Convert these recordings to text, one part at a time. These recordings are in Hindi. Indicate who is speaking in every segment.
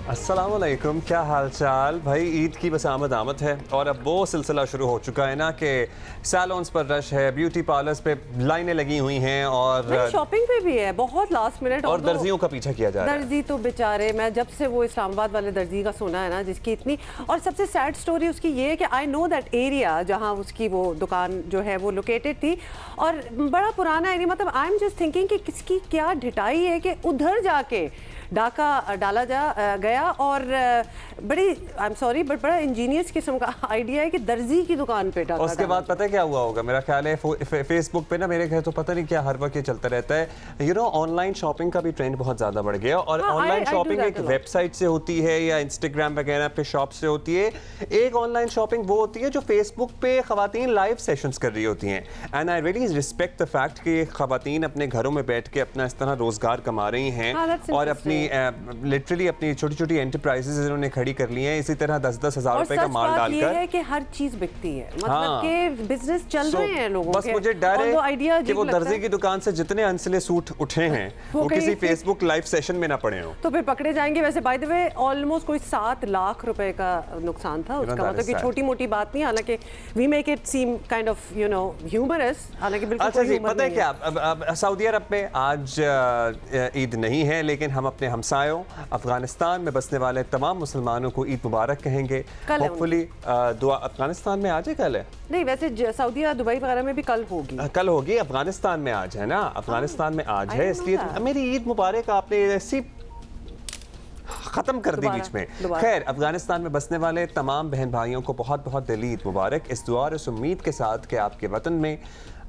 Speaker 1: अस्सलामुअलैकुम, क्या हाल चाल भाई। ईद की बस आमद है और अब वो सिलसिला शुरू हो चुका है ना कि सैलून्स पर रश है, ब्यूटी पार्लर्स पे लाइनें लगी हुई हैं और
Speaker 2: शॉपिंग पे भी है बहुत लास्ट मिनट।
Speaker 1: और दर्जियों का पीछा किया जा रहा है।
Speaker 2: दर्जी तो बेचारे, मैं जब से वो इस्लामाबाद वाले दर्जी का सुना है ना, जिसकी इतनी, और सबसे सैड स्टोरी उसकी ये है कि आई नो दैट एरिया जहाँ उसकी वो दुकान जो है वो लोकेटेड थी और बड़ा पुराना एरिया। मतलब आई एम जस्ट थिंकिंग कि किसकी क्या ढिठाई है कि उधर जाके डाका डाला गया और बड़ी आई एम सॉरी बट बड़ा इंजीनियस किस्म का आइडिया है कि दर्जी की दुकान पे डाका।
Speaker 1: उसके बाद पता है क्या हुआ होगा, मेरा ख्याल है फेसबुक पे ना, मेरे घर तो पता नहीं क्या हर वक्त ये चलता रहता है। यू नो, ऑनलाइन शॉपिंग का भी ट्रेंड बहुत ज़्यादा बढ़ गया और ऑनलाइन शॉपिंग एक वेबसाइट से होती है या इंस्टाग्राम वगैरह पे शॉप से होती है। एक ऑनलाइन शॉपिंग वो होती है जो फेसबुक पे खवातीन लाइव सेशंस कर रही होती हैं। And I really respect the fact कि खवातीन अपने घरों में बैठ के अपना इस तरह रोजगार कमा रही हैं और अपनी लिटरली अपनी छोटी छोटी एंटरप्राइजेज इन्होंने खड़ी कर ली हैं। इसी तरह 10-10 हज़ार रुपए का माल डालकर
Speaker 2: ये है कि हर चीज बिकती है, मतलब कि बिजनेस चल रहे हैं लोगों
Speaker 1: बस
Speaker 2: के।
Speaker 1: मुझे डर है कि वो दर्जी की दुकान से जितने अनसले सूट उठे हैं वो किसी फेसबुक लाइव सेशन में ना पड़े हो तो
Speaker 2: फिर पकड़े जाएंगे। वैसे बाय द वे ऑलमोस्ट कोई 7 लाख रुपए का नुकसान था उसका, मतलब कि छोटी मोटी बात नहीं। हालांकि we make it seem kind of you know humorous, हालांकि बिल्कुल
Speaker 1: अच्छा जी, पता है क्या, अब सऊदी अरब में आज ईद नहीं है, लेकिन हम अपने हमसायों अफगानिस्तान में बसने वाले तमाम मुसलमानों को ईद मुबारक कहेंगे। होपफुली दुआ अफगानिस्तान में आज है, कल है
Speaker 2: नहीं, वैसे सऊदी दुबई वगैरह में भी कल होगी। अफगानिस्तान
Speaker 1: में आज है ना, अफगानिस्तान में आज है, इसलिए मेरी ईद मुबारक आपने ऐसी खत्म कर दी बीच में। खैर, अफगानिस्तान में बसने वाले तमाम बहन भाइयों को बहुत बहुत दिली ईद मुबारक, इस दुआ और इस उम्मीद के साथ कि आपके वतन में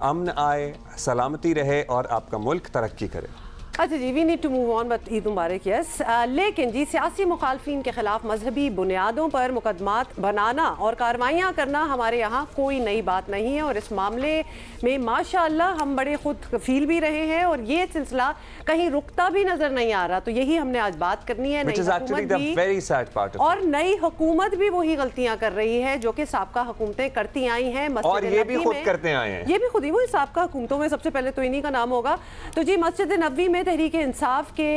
Speaker 1: अमन आए, सलामती रहे और आपका मुल्क तरक्की करे।
Speaker 2: अच्छा जी, we need to move on, but Eid मुबारक यस। लेकिन जी, सियासी मुखालफिन के खिलाफ मजहबी बुनियादों पर मुकदमात बनाना और कार्रवाइयाँ करना हमारे यहाँ कोई नई बात नहीं है और इस मामले में माशाअल्लाह हम बड़े खुद फील भी रहे हैं और ये सिलसिला कहीं रुकता भी नजर नहीं आ रहा। तो यही हमने आज बात करनी है। और नई हुकूमत भी वही गलतियाँ कर रही है जो कि साबका हुकूमतें करती आई हैं,
Speaker 1: और ये भी खुद करते आए हैं।
Speaker 2: ये भी खुद ही, वो साबका हुकूमतों में सबसे पहले तो इन्हीं का नाम होगा। तो जी, मस्जिद नबवी में तहरीक इंसाफ के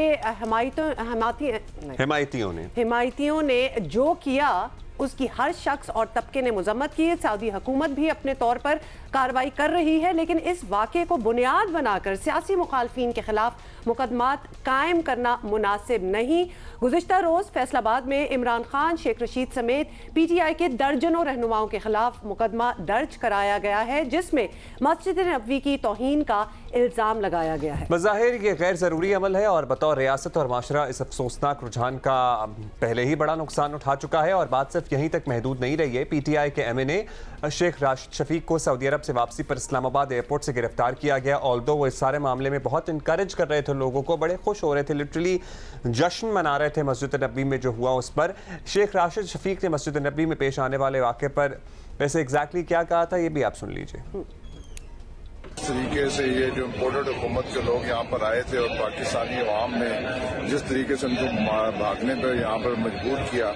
Speaker 2: हिमायतियों ने जो किया उसकी हर शख्स और तबके ने मजम्मत की है। सऊदी हुकूमत भी अपने तौर पर कार्रवाई कर रही है, लेकिन इस वाक़े को बुनियाद बनाकर सियासी मुखालफिन के खिलाफ मुकदमात कायम करना मुनासिब नहीं। गुज़िश्ता रोज़ फैसलाबाद में इमरान खान, शेख रशीद समेत PTI के दर्जनों रहनुमाओं के खिलाफ मुकदमा दर्ज कराया गया है, जिसमें मस्जिद नबवी की तौहीन का इल्ज़ाम लगाया गया है।
Speaker 1: बज़ाहिर ये गैर ज़रूरी अमल है और बतौर रियासत और माशरा इस अफसोसनाक रुझान का पहले ही बड़ा नुकसान उठा चुका है और बात सिर्फ यहीं तक महदूद नहीं रही है। PTI के MNA शेख राशिद शफीक को सऊदी अरब से वापसी पर इस्लामाबाद एयरपोर्ट से गिरफ्तार किया गया। ऑल्दो वो इस सारे मामले में बहुत इंकरेज कर रहे थे लोगों को, बड़े खुश हो रहे थे, लिटरली जश्न मना रहे थे मस्जिद नबी में जो हुआ उस पर। शेख राशिद शफीक ने मस्जिद नबी में पेश आने वाले वाक़े पर वैसे एग्जैक्टली क्या कहा था, ये भी आप सुन लीजिए।
Speaker 3: इस तरीके से ये जो इम्पोर्टेड हुकूमत के लोग यहाँ पर आए थे और पाकिस्तानी अवाम ने जिस तरीके से उनको भागने पर यहाँ पर मजबूर किया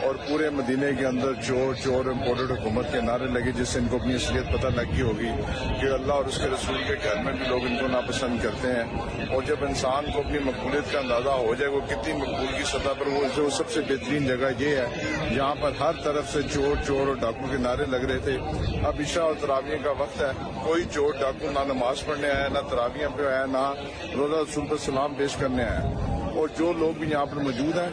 Speaker 3: और पूरे मदीने के अंदर चोर चोर इम्पोर्टेड हुकूमत के नारे लगे, जिससे इनको अपनी असलियत पता लगी होगी कि अल्लाह और उसके रसूल के घर में भी लोग इनको नापसंद करते हैं। और जब इंसान को अपनी मकबूलियत का अंदाजा हो जाए वो कितनी मकबूल की सतह पर, वो जो सबसे बेहतरीन जगह ये है जहाँ पर हर तरफ से चोर चोर और डाकू के नारे लग रहे थे। अब इशा और तरावियों का वक्त है, कोई चोर डाकू ना नमाज पढ़ने आया, ना तरावियां पे आया, ना रोजा रसूल पर सलाम पेश करने आया। और जो लोग भी यहाँ पर मौजूद हैं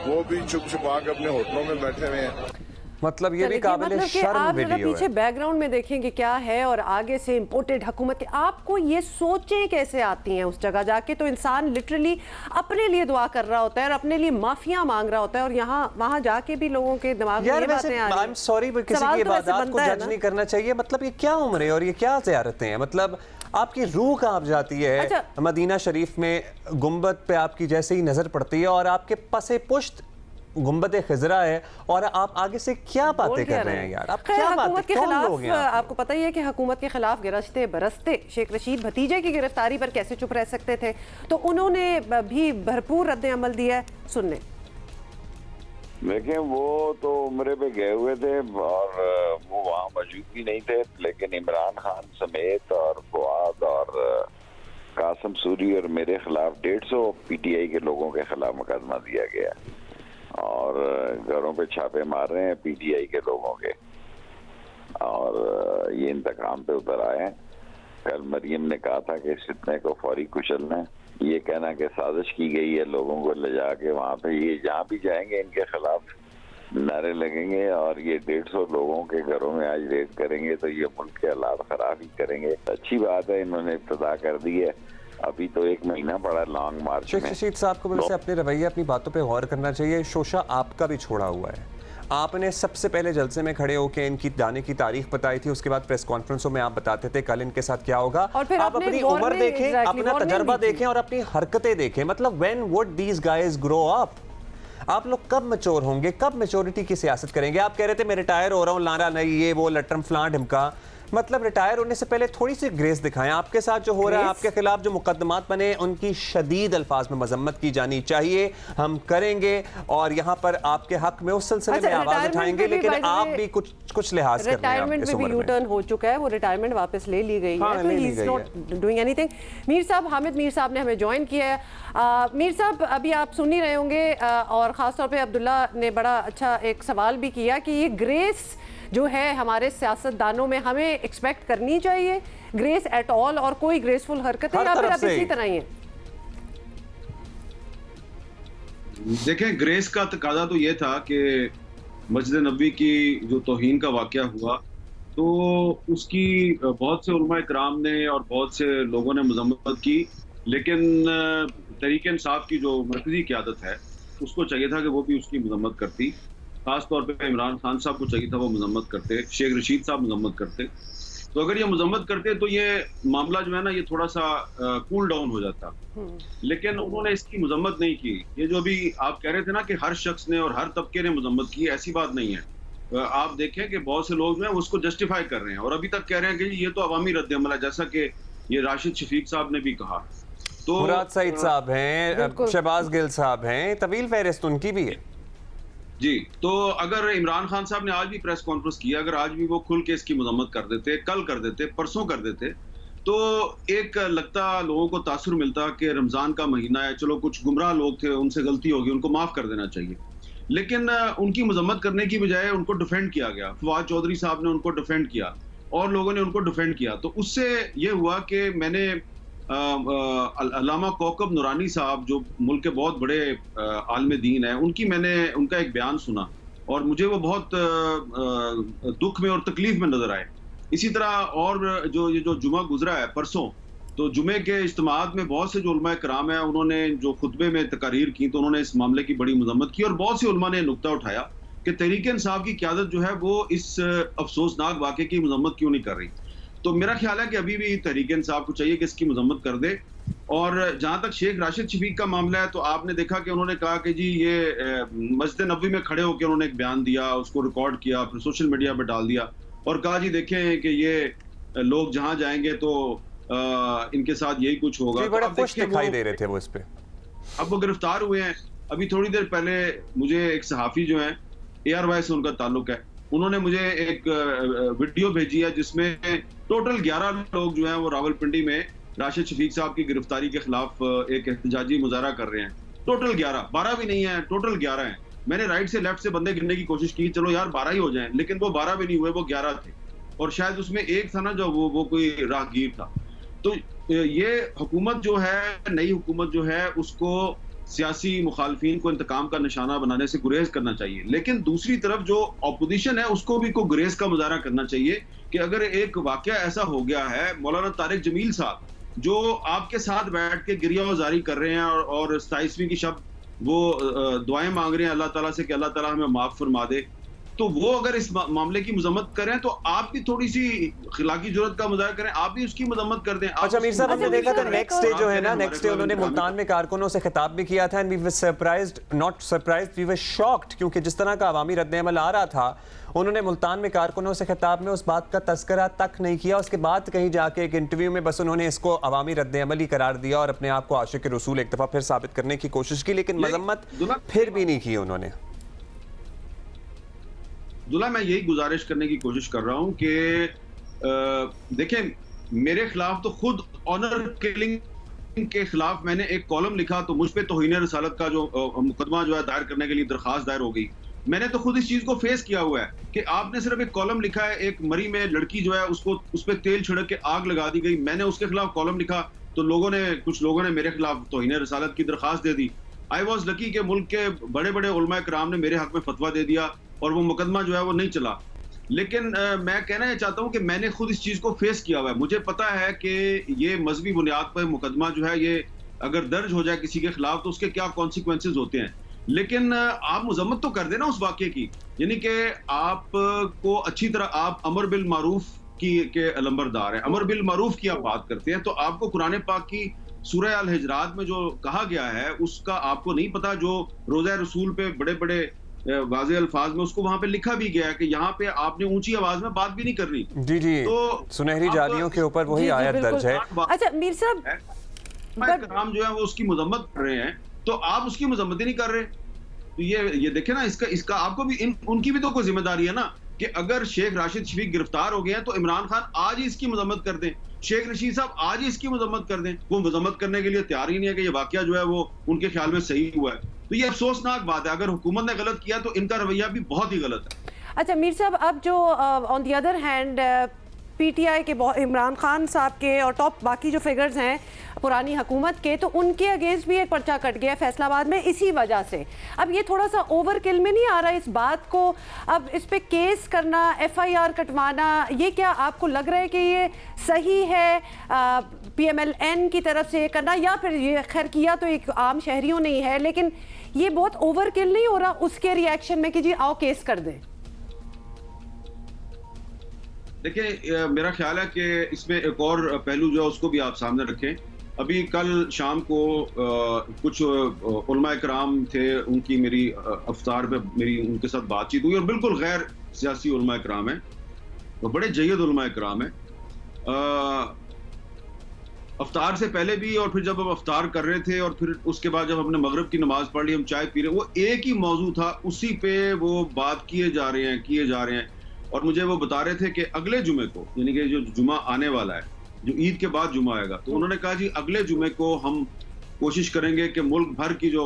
Speaker 3: वो भी छुप छुपा के अपने होटलों में बैठे हुए हैं।
Speaker 1: मतलब ये भी काबिल शर्म वीडियो है।
Speaker 2: पीछे बैकग्राउंड में देखेंगे क्या है और आगे से इम्पोर्टेड हुकूमत के, आपको ये सोचें कैसे आती हैं उस जगह जाके। तो इंसान लिटरली अपने लिए दुआ कर रहा होता है और अपने लिए माफिया मांग रहा होता है और यहाँ वहाँ जाके भी लोगों के दिमाग में ये बातें आ रही हैं।
Speaker 1: आई एम सॉरी बट किसी की इबादत को जज नहीं करना चाहिए। मतलब ये क्या उम्र है और ये क्या ज़ियारतें हैं, मतलब आपकी रूह कांप जाती है। अच्छा, मदीना शरीफ में गुंबद पे आपकी जैसे ही नजर पड़ती है और आपके पसे पुश्त गुंबद खिजरा है और आप आगे से क्या बातें कर रहे हैं यार, आप क्या बातें, कौन लोग हैं?
Speaker 2: आपको पता ही है कि हुकूमत के खिलाफ गिरफ्ते बरसते शेख रशीद भतीजे की गिरफ्तारी पर कैसे चुप रह सकते थे, तो उन्होंने भी भरपूर रद्द अमल दिया है। सुनने
Speaker 4: देखिए, वो तो उम्रे पे गए हुए थे और वो वहाँ मौजूद भी नहीं थे, लेकिन इमरान खान समेत और फवाद और कासिम सूरी और मेरे खिलाफ 150 PTI के लोगों के खिलाफ मुकदमा दिया गया। और घरों पे छापे मार रहे हैं पीटीआई के लोगों के, और ये इंतकाम पे उतर आए हैं। कल मरियम ने कहा था कि इस फितने को फौरी कुचलना है, ये कहना कि साजिश की गई है लोगों को ले जाके वहाँ पे, ये जहाँ भी जाएंगे इनके खिलाफ नारे लगेंगे और ये 150 लोगों के घरों में आज रेड करेंगे, तो ये मुल्क के हालात खराब ही करेंगे। अच्छी बात है, इन्होंने इब्तिदा कर दी है, अभी तो 1 महीना पड़ा लॉन्ग मार्च
Speaker 1: शेख
Speaker 4: में।
Speaker 1: रशीद साहब को वैसे अपने रवैये, अपनी बातों पे गौर करना चाहिए। शोशा आपका भी छोड़ा हुआ है, आपने सबसे पहले जलसे में खड़े होकर इनकी जाने की तारीख बताई थी, उसके बाद प्रेस कॉन्फ्रेंसों में आप बताते थे कल इनके साथ क्या होगा।
Speaker 2: और फिर
Speaker 1: आप अपनी उम्र देखें, अपना तजर्बा देखें और अपनी हरकतें देखें, मतलब when would these guys grow up? आप लोग कब मैच्योर होंगे, कब मैच्योरिटी की सियासत करेंगे? आप कह रहे थे मैं रिटायर हो रहा हूँ, लारा नहीं, ये वो लटरम फ्लां ढिमका, मतलब रिटायर होने से पहले थोड़ी सी ग्रेस दिखाएं। आपके साथ जो हो रहा है, आपके खिलाफ जो मुकदमात बने, उनकी शदीद अल्फाज में मजम्मत की जानी चाहिए, हम करेंगे और यहाँ पर आपके हक में उस सिलसिले में आवाज उठाएंगे, लेकिन आप भी कुछ लिहाज कर रहे हैं।
Speaker 2: रिटायरमेंट में भी यू टर्न हो चुका है, वो रिटायरमेंट वापस ले ली गई है, तो he is not doing anything. Mir साहब, हामिद मीर साहब ने हमें ज्वाइन किया है। मीर साहब, अभी आप सुन ही रहे होंगे और खासतौर पे अब्दुल्ला ने बड़ा अच्छा एक सवाल भी किया कि ये ग्रेस जो है हमारे सियासतदानों में हमें एक्सपेक्ट करनी चाहिए, ग्रेस एट ऑल, और कोई ग्रेसफुल हरकत है या फिर अब इसी तरह ही है?
Speaker 5: देखें, ग्रेस का तकाजा तो ये था कि मस्जिद नबवी की जो तौहीन का वाकया हुआ, तो उसकी बहुत से उलमा इकराम ने और बहुत से लोगों ने मजम्मत की, लेकिन तहरीक इंसाफ की जो मरकजी क़यादत है उसको चाहिए था कि वो भी उसकी मजम्मत करती। खास तौर पे इमरान खान साहब को चाहिए था वो मजम्मत करते, शेख रशीद साहब मजम्मत करते। तो अगर ये मजम्मत करते तो ये मामला जो है ना, ये थोड़ा सा कूल डाउन हो जाता, लेकिन उन्होंने इसकी मजम्मत नहीं की। ये जो भी आप कह रहे थे ना कि हर शख्स ने और हर तबके ने मजम्मत की, ऐसी बात नहीं है। आप देखें कि बहुत से लोग जो है उसको जस्टिफाई कर रहे हैं और अभी तक कह रहे हैं कि ये तो अवामी रद्द-ए-अमल है, जैसा कि ये राशिद शफीक साहब ने भी कहा। तो
Speaker 1: मुराद सईद साहब हैं, शहबाज गिल साहब हैं, तवील फहरिस्त उनकी भी है
Speaker 5: जी। तो अगर इमरान खान साहब ने आज भी प्रेस कॉन्फ्रेंस किया, अगर आज भी वो खुल के इसकी मजम्मत कर देते, कल कर देते, परसों कर देते, तो एक लगता लोगों को तासुर मिलता कि रमजान का महीना है, चलो कुछ गुमराह लोग थे, उनसे गलती होगी, उनको माफ कर देना चाहिए। लेकिन उनकी मजम्मत करने की बजाय उनको डिफेंड किया गया। फवाद चौधरी साहब ने उनको डिफेंड किया और लोगों ने उनको डिफेंड किया, तो उससे ये हुआ कि मैंने अल्लामा कौकब नूरानी साहब जो मुल्क के बहुत बड़े आलिम दीन है, मैंने उनका एक बयान सुना और मुझे वो बहुत दुख में और तकलीफ में नजर आए। इसी तरह और जो जुमा गुजरा है परसों, तो जुमे के इज्तिमात में बहुत से जो उलमा कराम है, उन्होंने जो खुतबे में तकारीर की, तो उन्होंने इस मामले की बड़ी मजम्मत की और बहुत से उलमा ने नुक्ता उठाया कि तहरीक इंसाफ की क़यादत जो है वो इस अफसोसनाक वाक़े की मजम्मत क्यों नहीं कर रही। तो मेरा ख्याल है कि अभी भी तहरीक इंसाफ को चाहिए कि इसकी मजम्मत कर दे। और जहां तक शेख राशिद शफीक का मामला है, तो आपने देखा कि उन्होंने कहा कि जी ये मस्जिद नबवी में खड़े होकर उन्होंने एक बयान दिया, उसको रिकॉर्ड किया, फिर सोशल मीडिया पर डाल दिया और कहा जी देखें कि ये लोग जहां जाएंगे तो इनके साथ यही कुछ होगा।
Speaker 1: बड़ा खुश दिखाई दे रहे थे वो इस पे।
Speaker 5: अब वो गिरफ्तार हुए हैं। अभी थोड़ी देर पहले मुझे एक सहाफी जो है ARY से उनका ताल्लुक है, उन्होंने मुझे एक वीडियो भेजी है जिसमें टोटल 11 लोग जो हैं वो रावलपिंडी में राशिद शफीक साहब की गिरफ्तारी के खिलाफ एक एहतजाजी मुजाहरा कर रहे हैं। टोटल 11, 12 भी नहीं है, टोटल 11 हैं। मैंने राइट से लेफ्ट से बंदे गिनने की कोशिश की, चलो यार 12 ही हो जाएं, लेकिन वो 12 भी नहीं हुए, वो 11 थे और शायद उसमें एक था ना जो वो कोई राहगीर था। तो ये हुकूमत जो है, नई हुकूमत जो है, उसको सियासी मुखालफीन को इंतकाम का निशाना बनाने से गुरेज करना चाहिए, लेकिन दूसरी तरफ जो अपोजिशन है उसको भी को गुरेज का मुजाहरा करना चाहिए कि अगर एक वाकया ऐसा हो गया है, मौलाना तारिक जमील साहब जो आपके साथ बैठ के गिरियावजारी कर रहे हैं और 27वीं की शब वो दुआएं मांग रहे हैं अल्लाह ताला से कि अल्लाह ताला हमें माफ फरमा दे, तो वो अगर इस मामले की मजम्मत करें तो आप भी थोड़ी सी खिलाकी जुर्रत का मुजाहरा करें, आप भी उसकी मजम्मत कर दें।
Speaker 1: अच्छा मीर साहब, हमने देखा था नेक्स्ट डे जो है ना, नेक्स्ट डे उन्होंने मुल्तान में कारकुनों से खिताब भी किया था and we were surprised, not surprised, we were shocked, क्योंकि जिस तरह का अवामी रद्द-ए-अमल आ रहा था, उन्होंने मुल्तान में कारकुनों से खिताब में उस बात का तस्करा तक नहीं किया। उसके बाद कहीं जाके एक इंटरव्यू में बस उन्होंने इसको अवामी रद्द-ए-अमल ही करार दिया और अपने आप को आशिक रसूल एक दफा फिर साबित करने की कोशिश की, लेकिन मजम्मत फिर भी नहीं की उन्होंने।
Speaker 5: दुल्हा, मैं यही गुजारिश करने की कोशिश कर रहा हूं कि देखें, मेरे खिलाफ तो खुद ऑनर किलिंग के खिलाफ मैंने एक कॉलम लिखा तो मुझ पे तौहीन रसालत का जो मुकदमा जो है दायर करने के लिए दरखास्त दायर हो गई। मैंने तो खुद इस चीज को फेस किया हुआ है कि आपने सिर्फ एक कॉलम लिखा है, एक मरी में लड़की जो है उसको उस पर तेल छिड़क के आग लगा दी गई, मैंने उसके खिलाफ कॉलम लिखा तो कुछ लोगों ने मेरे खिलाफ तौहीन रसालत की दरखास्त दे दी। आई वॉज लकी के मुल्क के बड़े बड़े उलमा कराम ने मेरे हक में फतवा दे दिया और वो मुकदमा जो है वो नहीं चला। लेकिन मैं कहना ये चाहता हूँ कि मैंने खुद इस चीज को फेस किया हुआ है। मुझे पता है कि ये मजहबी बुनियाद पर मुकदमा जो है ये अगर दर्ज हो जाए किसी के खिलाफ तो उसके क्या कॉन्सिक्वेंसेज होते हैं। लेकिन आप मजम्मत तो कर देना उस वाक़े की, यानी कि आपको अच्छी तरह आप अमर बिल मारूफ के अलंबरदार हैं, अमर बिल मारूफ की आप बात करते हैं तो आपको कुरान पाक की सूरह अल हिजरात में जो कहा गया है उसका आपको नहीं पता, जो रोज़ा रसूल पे बड़े बड़े वाज़े अल्फाज में उसको वहां पे लिखा भी गया है कि यहाँ पे आपने ऊंची आवाज में बात भी नहीं करनी।
Speaker 1: जी जी,
Speaker 5: तो
Speaker 1: सुनहरी जालियों के ऊपर वही आयत दर्ज है।
Speaker 2: अच्छा मीर साहब,
Speaker 5: कराम जो है वो उसकी मजम्मत कर रहे हैं तो आप उसकी मजम्मत ही नहीं कर रहे। तो ये देखे ना, इसका आपको भी उनकी भी तो कोई जिम्मेदारी है ना कि अगर शेख राशिद शफीक गिरफ्तार हो गए हैं तो इमरान खान आज ही इसकी मजम्मत कर दें, शेख रशीद साहब आज ही इसकी मजम्मत कर दें। वो मजम्मत करने के लिए तैयार ही नहीं है कि ये वाकया जो है वो उनके ख्याल में सही हुआ है। तो ये अफसोसनाक बात है, अगर हुकूमत ने गलत किया तो इनका रवैया भी बहुत ही गलत है।
Speaker 2: अच्छा मीर साहब, अब जो on the other hand PTI के इमरान खान साहब के और टॉप बाकी जो फिगर्स हैं पुरानी हुकूमत के, तो उनके अगेंस्ट भी एक पर्चा कट गया फैसलाबाद में इसी वजह से। अब ये थोड़ा सा ओवरकिल में नहीं आ रहा इस बात को अब इस पे केस करना, एफआईआर कटवाना, ये क्या आपको लग रहा है कि ये सही है पीएमएलएन की तरफ से करना, या फिर ये खैर किया तो एक आम शहरियों नहीं है, लेकिन ये बहुत ओवरकिल नहीं हो रहा उसके रिएक्शन में कि जी आओ केस कर दें?
Speaker 5: देखिए मेरा ख्याल है कि इसमें एक और पहलू जो है उसको भी आप सामने रखें। अभी कल शाम को कुछ उलमा कराम थे, उनकी मेरी अफ्तार पे मेरी उनके साथ बातचीत हुई और बिल्कुल गैर सियासी उलमा कराम है, वो बड़े जय्यद उलमा कराम है। अफ्तार से पहले भी और फिर जब हम अफ्तार कर रहे थे और फिर उसके बाद जब हमने मगरिब की नमाज पढ़ ली, हम चाय पी रहे, वो एक ही मौजू था, उसी पे वो बात किए जा रहे हैं। और मुझे वो बता रहे थे कि अगले जुमे को, यानी कि जो जुमा आने वाला है, जो ईद के बाद जुमा आएगा, तो उन्होंने कहा जी अगले जुमे को हम कोशिश करेंगे कि मुल्क भर की जो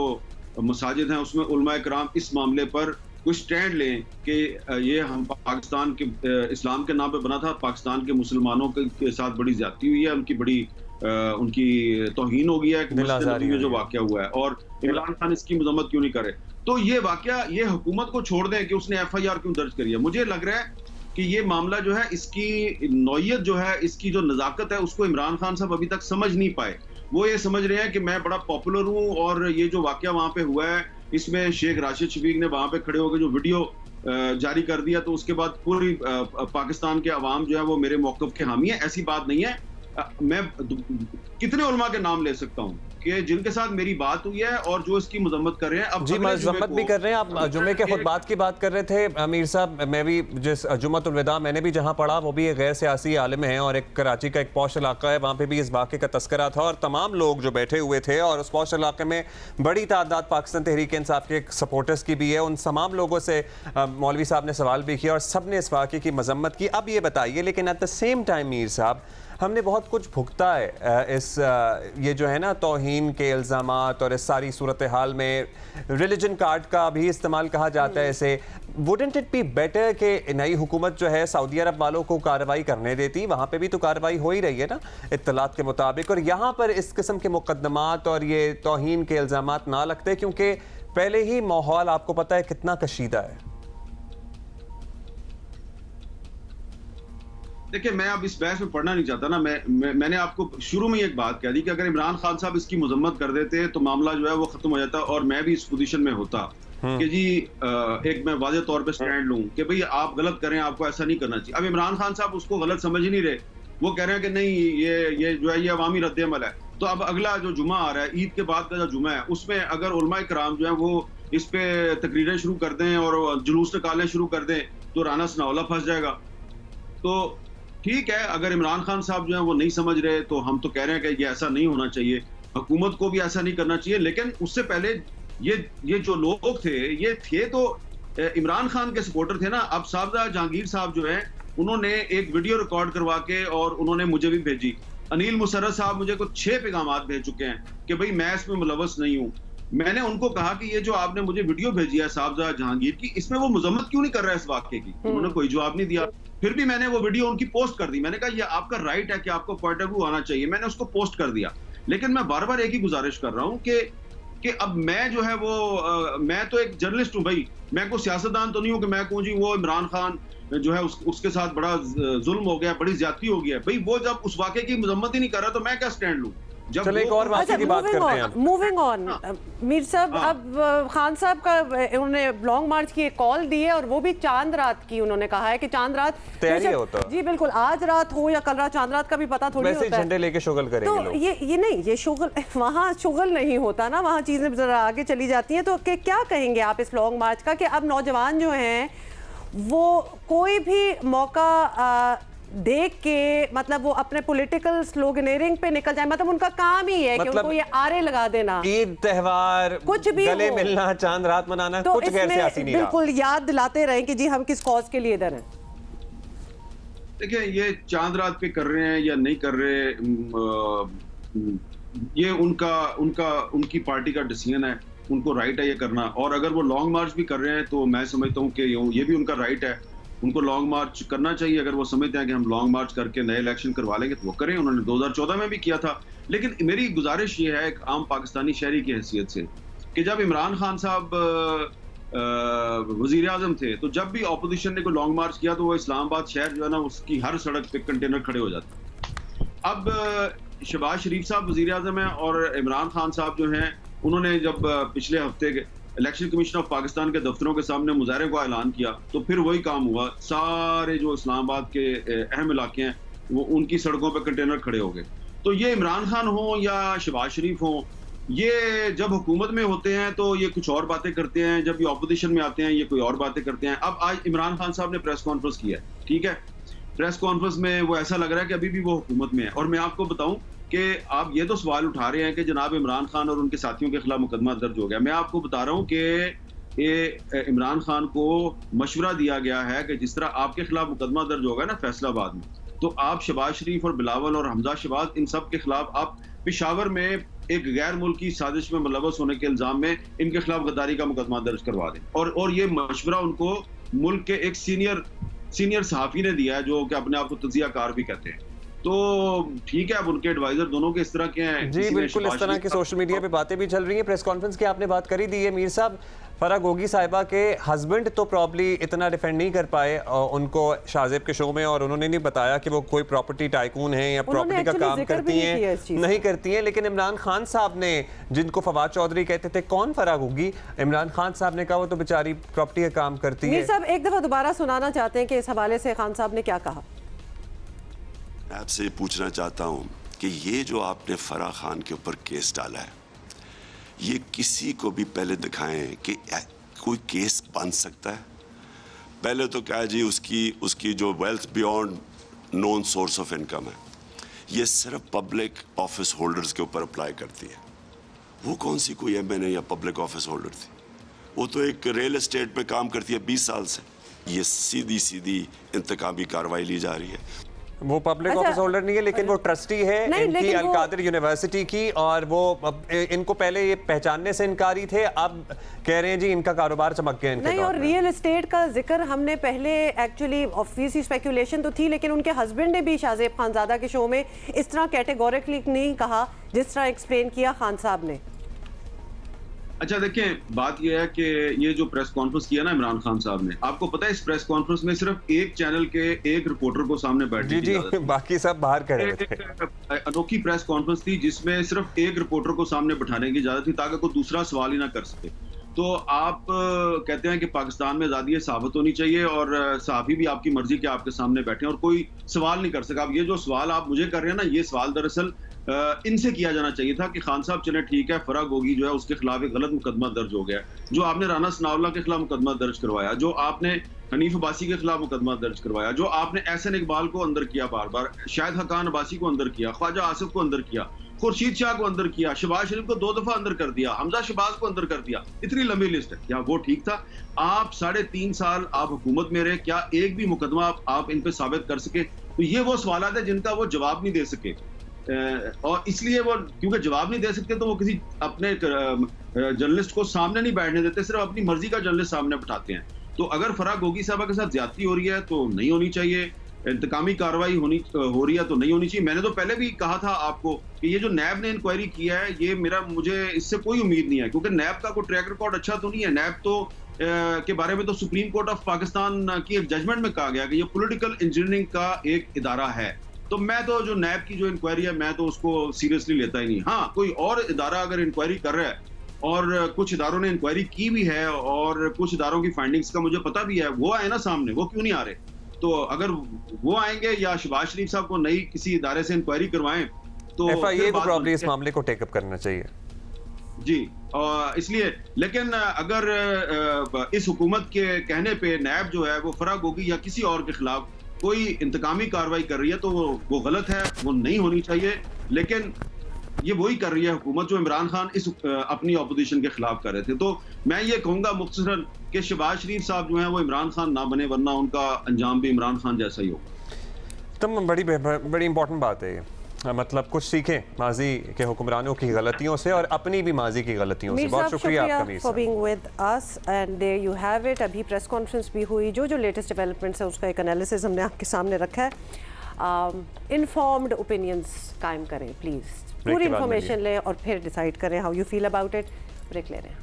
Speaker 5: मसाजिद हैं उसमें उलमा कराम इस मामले पर कोई स्टैंड लें कि ये हम पाकिस्तान के इस्लाम के नाम पे बना था, पाकिस्तान के मुसलमानों के साथ बड़ी ज्यादती हुई है, उनकी तौहीन हो गया है कि मस्जिद में जो वाकया हुआ है और इमरान खान इसकी मजम्मत क्यों नहीं करे। तो ये वाकया ये हुकूमत को छोड़ दें कि उसने एफआईआर क्यों दर्ज करी है। मुझे लग रहा है कि ये मामला जो है इसकी नौयत जो है, इसकी जो नजाकत है, उसको इमरान खान साहब अभी तक समझ नहीं पाए। वो ये समझ रहे हैं कि मैं बड़ा पॉपुलर हूँ और ये जो वाकया वहां पे हुआ है इसमें शेख राशिद शफीक ने वहां पे खड़े होकर जो वीडियो जारी कर दिया तो उसके बाद पूरी पाकिस्तान के अवाम जो है वो मेरे मौक़िफ़ के हामी है। ऐसी बात नहीं है। मैं कितने उलमा के नाम ले सकता हूँ कि जिनके साथ मेरी बात हुई है और जो इसकी मजम्मत कर रहे हैं। अब
Speaker 1: जी मजम्मत भी कर रहे हैं। आप जुमे के खुतबात की बात कर रहे थे अमीर साहब, मैं भी जिस जुम्मतुल विदा मैंने भी जहां पढ़ा वो भी एक गैर सियासी आलिम है और एक कराची का एक पॉश इलाका है, वहां पे भी इस वाक़े का तस्करा था और तमाम लोग जो बैठे हुए थे और उस पॉश इलाके में बड़ी तादाद पाकिस्तान तहरीक इंसाफ के सपोर्टर्स की भी है। उन तमाम लोगों से मौलवी साहब ने सवाल भी किया और सब ने इस वाक़े की मजम्मत की। अब ये बताइए, लेकिन at the same time Mir साहब हमने बहुत कुछ भुगता है इस ये जो है ना तौहीन के इल्ज़ामात और इस सारी सूरत हाल में रिलीजन कार्ड का भी इस्तेमाल कहा जाता है इसे। वुडंट इट बी बेटर कि नई हुकूमत जो है सऊदी अरब वालों को कार्रवाई करने देती? वहाँ पे भी तो कार्रवाई हो ही रही है ना इत्तलात के मुताबिक, और यहाँ पर इस किस्म के मुकदमात और ये तौहीन के इल्ज़ामात ना लगते क्योंकि पहले ही माहौल आपको पता है कितना कशीदा है।
Speaker 5: देखिए मैं अब इस बहस में पढ़ना नहीं चाहता ना। मैंने आपको शुरू में एक बात कह दी कि अगर इमरान खान साहब इसकी मजम्मत कर देते तो मामला जो है वो खत्म हो जाता और मैं भी इस पोजीशन में होता कि जी एक मैं वाज़ेह तौर पे स्टैंड लूं कि भाई आप गलत करें, आपको ऐसा नहीं करना चाहिए। अब इमरान खान साहब उसको गलत समझ ही नहीं रहे, वो कह रहे हैं कि नहीं ये जो है ये अवामी रद्द-ए-अमल है। तो अब अगला जो जुमा आ रहा है, ईद के बाद का जो जुमा है, उसमें अगर उलमा कराम जो है वो इस पे तकरीरें शुरू कर दें और जुलूस निकालने शुरू कर दें तो राना सनाउल्लाह फंस जाएगा। तो ठीक है, अगर इमरान खान साहब जो है वो नहीं समझ रहे तो हम तो कह रहे हैं कि ये ऐसा नहीं होना चाहिए, हुकूमत को भी ऐसा नहीं करना चाहिए। लेकिन उससे पहले ये जो लोग थे ये थे तो इमरान खान के सपोर्टर थे ना। अब साहबजादा जहांगीर साहब जो है उन्होंने एक वीडियो रिकॉर्ड करवा के और उन्होंने मुझे भी भेजी अनिल मुसर्रफ साहब मुझे कुछ 6 पैगामात भेज चुके हैं कि भाई मैं इसमें मुलव्वस नहीं हूँ। मैंने उनको कहा कि ये जो आपने मुझे वीडियो भेजी है साहबजादा जहांगीर की, इसमें वो मजम्मत क्यों नहीं कर रहा है इस वाक्य की? उन्होंने कोई जवाब नहीं दिया। फिर भी मैंने वो वीडियो उनकी पोस्ट कर दी। मैंने कहा ये आपका राइट है कि आपको पॉइंट ऑफ व्यू आना चाहिए, मैंने उसको पोस्ट कर दिया। लेकिन मैं बार बार एक ही गुजारिश कर रहा हूँ कि अब मैं जो है वो मैं तो एक जर्नलिस्ट हूँ भाई, मैं कोई सियासतदान तो नहीं हूँ कि मैं कहूँ जी वो इमरान खान जो है उसके साथ बड़ा जुल्म हो गया, बड़ी ज्यादती हो गया। भाई वो जब उस वाक़े की मजम्मत ही नहीं कर रहा तो मैं क्या स्टैंड लूँ?
Speaker 1: चलो एक और वाक़े की बात करते हैं।
Speaker 2: मूविंग ऑन मीर साहब, अब खान साहब का उन्होंने लॉन्ग मार्च की एक कॉल दी है और वो भी चांद रात की। उन्होंने कहा है कि चांद रात
Speaker 1: तैयारी होता
Speaker 2: जी बिल्कुल, आज रात हो या कल रात, चांद रात का भी पता थोड़ी होता है।
Speaker 1: झंडे लेके शुगल करेंगे
Speaker 2: तो
Speaker 1: लोग।
Speaker 2: ये नहीं, ये शुगल वहाँ शुगल नहीं होता ना, वहाँ चीजें जरा आगे चली जाती हैं। तो क्या कहेंगे आप इस लॉन्ग मार्च का कि अब नौजवान जो हैं वो कोई भी मौका देख के मतलब वो अपने पॉलिटिकल स्लोगनेरिंग पे निकल जाए, मतलब उनका काम ही है कि उनको ये आरे लगा देना,
Speaker 1: ईद त्योहार
Speaker 2: कुछ भी
Speaker 1: गले मिलना, चांद रात मनाना,
Speaker 2: तो
Speaker 1: कुछ गैर सियासी नहीं रहा।
Speaker 2: बिल्कुल याद दिलाते रहें कि जी हम किस कॉज के लिए इधर हैं।
Speaker 5: देखिए ये चांद रात पे कर रहे हैं या नहीं कर रहे, ये उनकी पार्टी का डिसीजन है, उनको राइट है ये करना। और अगर वो लॉन्ग मार्च भी कर रहे हैं तो मैं समझता हूँ कि ये भी उनका राइट है, उनको लॉन्ग मार्च करना चाहिए। अगर वो समझते हैं कि हम लॉन्ग मार्च करके नए इलेक्शन करवा लेंगे तो वो करें। उन्होंने 2014 में भी किया था। लेकिन मेरी गुजारिश ये है एक आम पाकिस्तानी शहरी की हैसियत से कि जब इमरान खान साहब वजीर आजम थे तो जब भी ऑपोजिशन ने कोई लॉन्ग मार्च किया तो वो इस्लामाबाद शहर जो है ना उसकी हर सड़क पे कंटेनर खड़े हो जाते। अब शहबाज शरीफ साहब वजीर आजम हैं और इमरान खान साहब जो हैं उन्होंने जब पिछले हफ्ते इलेक्शन कमीशन ऑफ पाकिस्तान के दफ्तरों के सामने मुजाहरे का ऐलान किया तो फिर वही काम हुआ, सारे जो इस्लामाबाद के अहम इलाके हैं वो उनकी सड़कों पर कंटेनर खड़े हो गए। तो ये इमरान खान हो या शहबाज शरीफ हो, ये जब हुकूमत में होते हैं तो ये कुछ और बातें करते हैं, जब ये ऑपोजिशन में आते हैं ये कोई और बातें करते हैं। अब आज इमरान खान साहब ने प्रेस कॉन्फ्रेंस किया है, ठीक है, प्रेस कॉन्फ्रेंस में वो ऐसा लग रहा है कि अभी भी वो हुकूमत में है। और मैं आपको बताऊं कि आप ये तो सवाल उठा रहे हैं कि जनाब इमरान खान और उनके साथियों के खिलाफ मुकदमा दर्ज हो गया। मैं आपको बता रहा हूं कि ये इमरान खान को मशवरा दिया गया है कि जिस तरह आपके खिलाफ मुकदमा दर्ज होगा ना फैसलाबाद में, तो आप शहबाज शरीफ और बिलावल और हमजा शहबाज इन सब के खिलाफ आप पेशावर में एक गैर मुल्की साजिश में मुलव्वस होने के इल्जाम में इनके खिलाफ गद्दारी का मुकदमा दर्ज करवा दें। और ये मशवरा उनको मुल्क के एक सीनियर सहाफी ने दिया है जो कि अपने आप को तजियाकार भी कहते हैं। तो ठीक है, अब उनके एडवाइजर दोनों के इस तरह के हैं।
Speaker 1: जी बिल्कुल, इस तरह की सोशल मीडिया पे बातें भी चल रही हैं। प्रेस कॉन्फ्रेंस की आपने बात करी दी है मीर साहब, फराह गोगी साहिबा के हस्बैंड तो प्रॉब्ली इतना डिफेंड नहीं कर पाए उनको शाहजेब के शो में, और उन्होंने नहीं बताया कि वो कोई प्रॉपर्टी टाइकून हैं या प्रॉपर्टी का काम करती हैं नहीं करती हैं। लेकिन इमरान खान साहब ने, जिनको फवाद चौधरी कहते थे कौन फराह गोगी, इमरान खान साहब ने कहा वो तो बेचारी प्रॉपर्टी का काम करती है।
Speaker 2: मीर साहब एक दफा दोबारा सुनाना चाहते हैं कि इस हवाले से खान साहब ने क्या कहा।
Speaker 6: मैं आपसे पूछना चाहता हूं कि ये जो आपने फराह खान के ऊपर केस डाला है, ये किसी को भी पहले दिखाएं कि कोई केस बन सकता है। पहले तो क्या जी उसकी जो wealth beyond known source of income है, ये सिर्फ पब्लिक ऑफिस होल्डर्स के ऊपर अप्लाई करती है। वो कौन सी कोई एमएनए या पब्लिक ऑफिस होल्डर थी, वो तो एक रियल एस्टेट पे काम करती है 20 साल से। ये सीधी इंतकामी कार्रवाई ली जा रही है।
Speaker 1: वो पब्लिक ऑफिस होल्डर नहीं है लेकिन वो ट्रस्टी है इनकी अल-कादिर यूनिवर्सिटी की, और वो इनको पहले ये पहचानने से इनकारी थे, अब कह रहे हैं जी इनका कारोबार चमक गया इनके।
Speaker 2: नहीं, और रियल एस्टेट का जिक्र हमने पहले एक्चुअली ऑब्वियसली स्पेकुलेशन तो थी, लेकिन उनके हस्बैंड ने भी शाहजेब खानजादा के शो में इस तरह कैटेगोरिकली नहीं कहा जिस तरह एक्सप्लेन किया खान साहब ने।
Speaker 5: अच्छा देखें, बात यह है कि ये जो प्रेस कॉन्फ्रेंस किया ना इमरान खान साहब ने, आपको पता है इस प्रेस कॉन्फ्रेंस में सिर्फ एक चैनल के एक रिपोर्टर को सामने बैठने की इजाजत थी।
Speaker 1: बाकी सब बाहर खड़े थे।
Speaker 5: अनोखी प्रेस कॉन्फ्रेंस थी जिसमें सिर्फ एक रिपोर्टर को सामने बैठाने की इजाजत थी ताकि कोई दूसरा सवाल ही ना कर सके। तो आप कहते हैं कि पाकिस्तान में आज़ादी साबित होनी चाहिए और सहाफ़ी भी आपकी मर्जी के आपके सामने बैठे और कोई सवाल नहीं कर सका। अब ये जो सवाल आप मुझे कर रहे हैं ना, ये सवाल दरअसल इनसे किया जाना चाहिए था कि खान साहब चले ठीक है, फराह गोगी जो है उसके खिलाफ एक गलत मुकदमा दर्ज हो गया, जो आपने राना सनाउल्लाह के खिलाफ मुकदमा दर्ज करवाया, जो आपने हनीफ अब्बासी के खिलाफ मुकदमा दर्ज करवाया, जो आपने एहसन इकबाल को अंदर किया बार बार, शाहिद हकान अब्बासी को अंदर किया, ख्वाजा आसिफ को अंदर किया, खुर्शीद शाह को अंदर किया, शहबाज शरीफ को 2 दफा अंदर कर दिया, हमजा शहबाज को अंदर कर दिया, इतनी लंबी लिस्ट है। क्या वो ठीक था? आप 3.5 साल आप हुकूमत में रहे, क्या एक भी मुकदमा आप इन पे साबित कर सके? तो ये वो सवाल है जिनका वो जवाब नहीं दे सके। और इसलिए वो क्योंकि जवाब नहीं दे सकते तो वो किसी अपने जर्नलिस्ट को सामने नहीं बैठने देते, सिर्फ अपनी मर्जी का जर्नलिस्ट सामने बैठाते हैं। तो अगर फराह गोगी साहबा के साथ ज्यादती हो रही है तो नहीं होनी चाहिए, इंतकामी कार्रवाई हो रही है तो नहीं होनी चाहिए। मैंने तो पहले भी कहा था आपको कि ये जो नैब ने इंक्वायरी किया है, ये मुझे इससे कोई उम्मीद नहीं है, क्योंकि नैब का कोई ट्रैक रिकॉर्ड अच्छा तो नहीं है। नैब तो के बारे में तो सुप्रीम कोर्ट ऑफ पाकिस्तान की एक जजमेंट में कहा गया कि ये पॉलिटिकल इंजीनियरिंग का एक इदारा है। तो मैं तो जो नैब की जो इंक्वायरी है मैं तो उसको सीरियसली लेता ही नहीं। हाँ, कोई और इदारा अगर इंक्वायरी कर रहा है, और कुछ इदारों ने इंक्वायरी की भी है और कुछ इदारों की फाइंडिंग्स का मुझे पता भी है, वो आए ना सामने, वो क्यों नहीं आ रहे? तो अगर वो आएंगे या शहबाज शरीफ साहब को नई किसी इदारे से इंक्वायरी करवाएं तो
Speaker 1: FIA को प्रॉब्ली इस मामले को टेकअप करना चाहिए
Speaker 5: जी। इसलिए लेकिन अगर इस हुकूमत के कहने पे नैब जो है वो फराह गोगी या किसी और के खिलाफ कोई इंतकामी कार्रवाई कर रही है तो वो गलत है, वो नहीं होनी चाहिए। लेकिन ये वही कर रही है हुकूमत जो इमरान खान इस अपनी ऑपोजिशन के खिलाफ कर रहे थे। तो मैं ये कहूंगा मुख्तसरन कि शहबाज शरीफ साहब जो हैं वो इमरान खान ना बने, वरना उनका अंजाम भी इमरान खान जैसा ही होगा।
Speaker 1: तो बड़ी इंपॉर्टेंट बात है ये, मतलब कुछ सीखें माजी के हुक्मरानों की गलतियों से और अपनी भी माजी की गलतियों से। बहुत शुक्रिया आपका Mir
Speaker 2: for being with us and there you have it. अभी प्रेस कॉन्फ्रेंस भी हुई, जो लेटेस्ट डेवलपमेंट्स है उसका एक एनालिसिस हमने आपके सामने रखा है। इन्फॉर्म्ड ओपिनियंस कायम करें प्लीज, पूरी इंफॉर्मेशन लें और फिर डिसाइड करें how you feel about it. Break ले रहे हैं।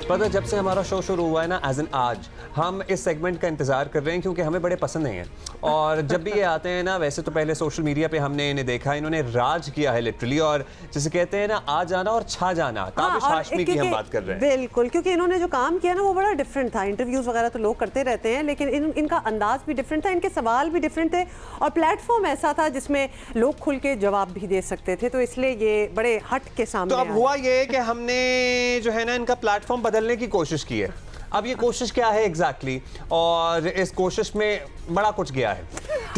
Speaker 1: पता जब से हमारा शो शुरू हुआ है ना, एज एन आज हम इस सेगमेंट का इंतजार कर रहे हैं क्योंकि हमें बड़े पसंद हैं। और जब भी ये आते हैं ना, वैसे तो पहले सोशल मीडिया पे हमने इन्हें देखा, इन्होंने राज किया है लिटरली, और जिसे कहते हैं ना आ जाना और छा जाना। ताबिश हाशमी की हम बात कर रहे हैं।
Speaker 2: बिल्कुल, क्योंकि इन्होंने जो काम किया ना वो बड़ा डिफरेंट था। इंटरव्यूज वगैरह तो लोग करते रहते हैं, लेकिन इनका अंदाज भी डिफरेंट था, इनके सवाल भी डिफरेंट थे और प्लेटफॉर्म ऐसा था जिसमें लोग खुल के जवाब भी दे सकते थे। तो इसलिए ये बड़े हट के सामने।
Speaker 1: तो अब हुआ ये कि हमने जो है ना इनका प्लेटफॉर्म बदलने की कोशिश की है। अब ये कोशिश क्या है एग्जैक्टली और इस कोशिश में बड़ा कुछ गया है।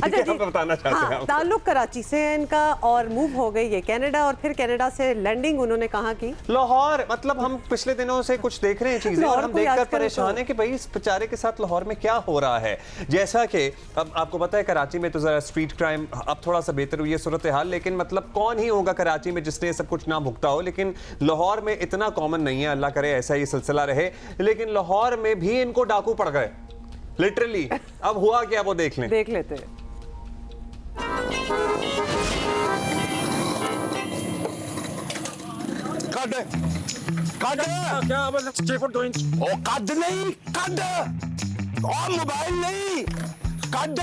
Speaker 2: अच्छा जी,
Speaker 1: बताना चाहते हैं
Speaker 2: ताल्लुक कराची से है इनका और मूव हो गई ये कनाडा, और फिर कनाडा से लैंडिंग उन्होंने कहा कि
Speaker 1: लाहौर। मतलब हम पिछले दिनों से कुछ देख रहे हैं चीजें और हम देखकर परेशान है कि भाई इस बेचारे के साथ लाहौर में क्या हो रहा है। जैसा कि अब आपको पता है कराची में तो जरा स्ट्रीट क्राइम अब थोड़ा सा बेहतर हुई है सूरत हाल, लेकिन मतलब कौन ही होगा कराची में जिसने सब कुछ ना भुगता हो। लेकिन लाहौर में इतना कॉमन नहीं है, अल्लाह करे ऐसा ही सिलसिला रहे। लेकिन लाहौर में भी इनको डाकू पड़ गए लिटरली। अब हुआ क्या वो देख लेते हैं।
Speaker 7: क्या मतलब 6 फुट 2 इंच? ओ कद नहीं, कद और मोबाइल नहीं, कद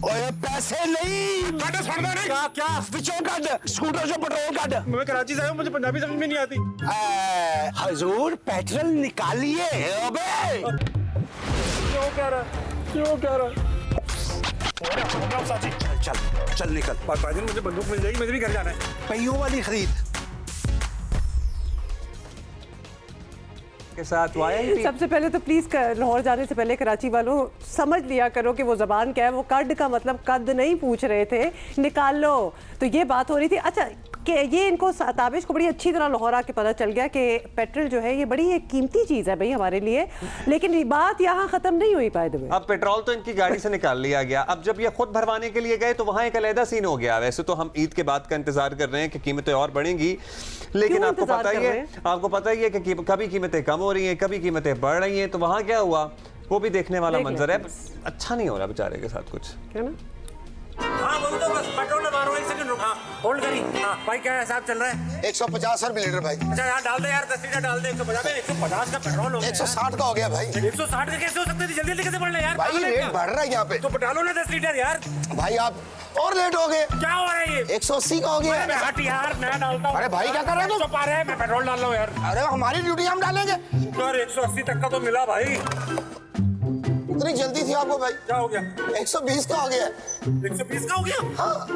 Speaker 7: ओए पैसे नहीं, कद छोड़ना नहीं। क्या पिछो कद, स्कूटर से पेट्रोल कद। मैं कराची से आया हूं, मुझे पंजाबी समझ में नहीं आती। हजूर पेट्रोल निकालिए। अबे क्यों कह रहा चल चल निकल। बादशाह मुझे बंदूक मिल जाएगी, मुझे भी घर जाना है। पहियों वाली खरीद
Speaker 1: के साथ
Speaker 2: सबसे पहले तो प्लीज लाहौर जाने से पहले कराची वालों समझ लिया करो कि वो जबान क्या है। वो कद का मतलब कद नहीं पूछ रहे थे, निकाल लो, तो ये बात हो रही थी। अच्छा कि ये इनको ताबिश को बड़ी अच्छी तरह लाहौर आके पता चल गया कि पेट्रोल जो है ये बड़ी एक कीमती चीज़ है भाई हमारे लिए। लेकिन ये बात यहाँ ख़त्म नहीं हुई बाय द वे।
Speaker 1: अब पेट्रोल तो इनकी गाड़ी से निकाल लिया गया, अब जब ये खुद भरवाने के लिए गए तो वहाँ एक अलहदा सीन हो गया। वैसे तो हम ईद के बाद का इंतजार कर रहे हैं कि कीमतें और बढ़ेंगी, लेकिन आपको पता ही है कि कभी कीमतें कम हो रही हैं, कभी कीमतें बढ़ रही हैं। तो वहाँ क्या हुआ वो भी देखने वाला मंजर है। अच्छा नहीं हो रहा बेचारे के साथ कुछ, है ना।
Speaker 7: हाँ बोल दो बस, पेट्रोल डलवा रहा हूँ, 1 सेकंड रुक। हाँ होल्ड करी। हाँ भाई क्या हिसाब चल रहा है?
Speaker 8: 150 रुपए लीटर भाई।
Speaker 7: अच्छा यार डाल दे यार, 10 लीटर डाल दे। 150 का पेट्रोल हो गया।
Speaker 8: 160 का हो गया भाई।
Speaker 7: 160 का कैसे हो सकता है? जल्दी जल्दी कैसे बढ़ रहा है यार?
Speaker 8: भाई रेट बढ़ रहा है यहाँ पे।
Speaker 7: तो डालो ना 10 लीटर यार।
Speaker 8: भाई आप और लेट हो गए।
Speaker 7: क्या हो रहा है ये?
Speaker 8: 180 का हो गया।
Speaker 7: मैं हट यार, मैं डालता हूँ।
Speaker 8: अरे भाई क्या कर रहे हो?
Speaker 7: तो पा रहे हैं, मैं पेट्रोल डाल रहा हूँ यार।
Speaker 8: अरे हमारी ड्यूटी हम डालेंगे
Speaker 7: यार। 180 तक का तो मिला भाई।
Speaker 8: इतनी जल्दी थी आपको भाई?
Speaker 7: क्या हो गया?
Speaker 8: 120 का हो गया।
Speaker 7: 120 का हो गया?
Speaker 8: हाँ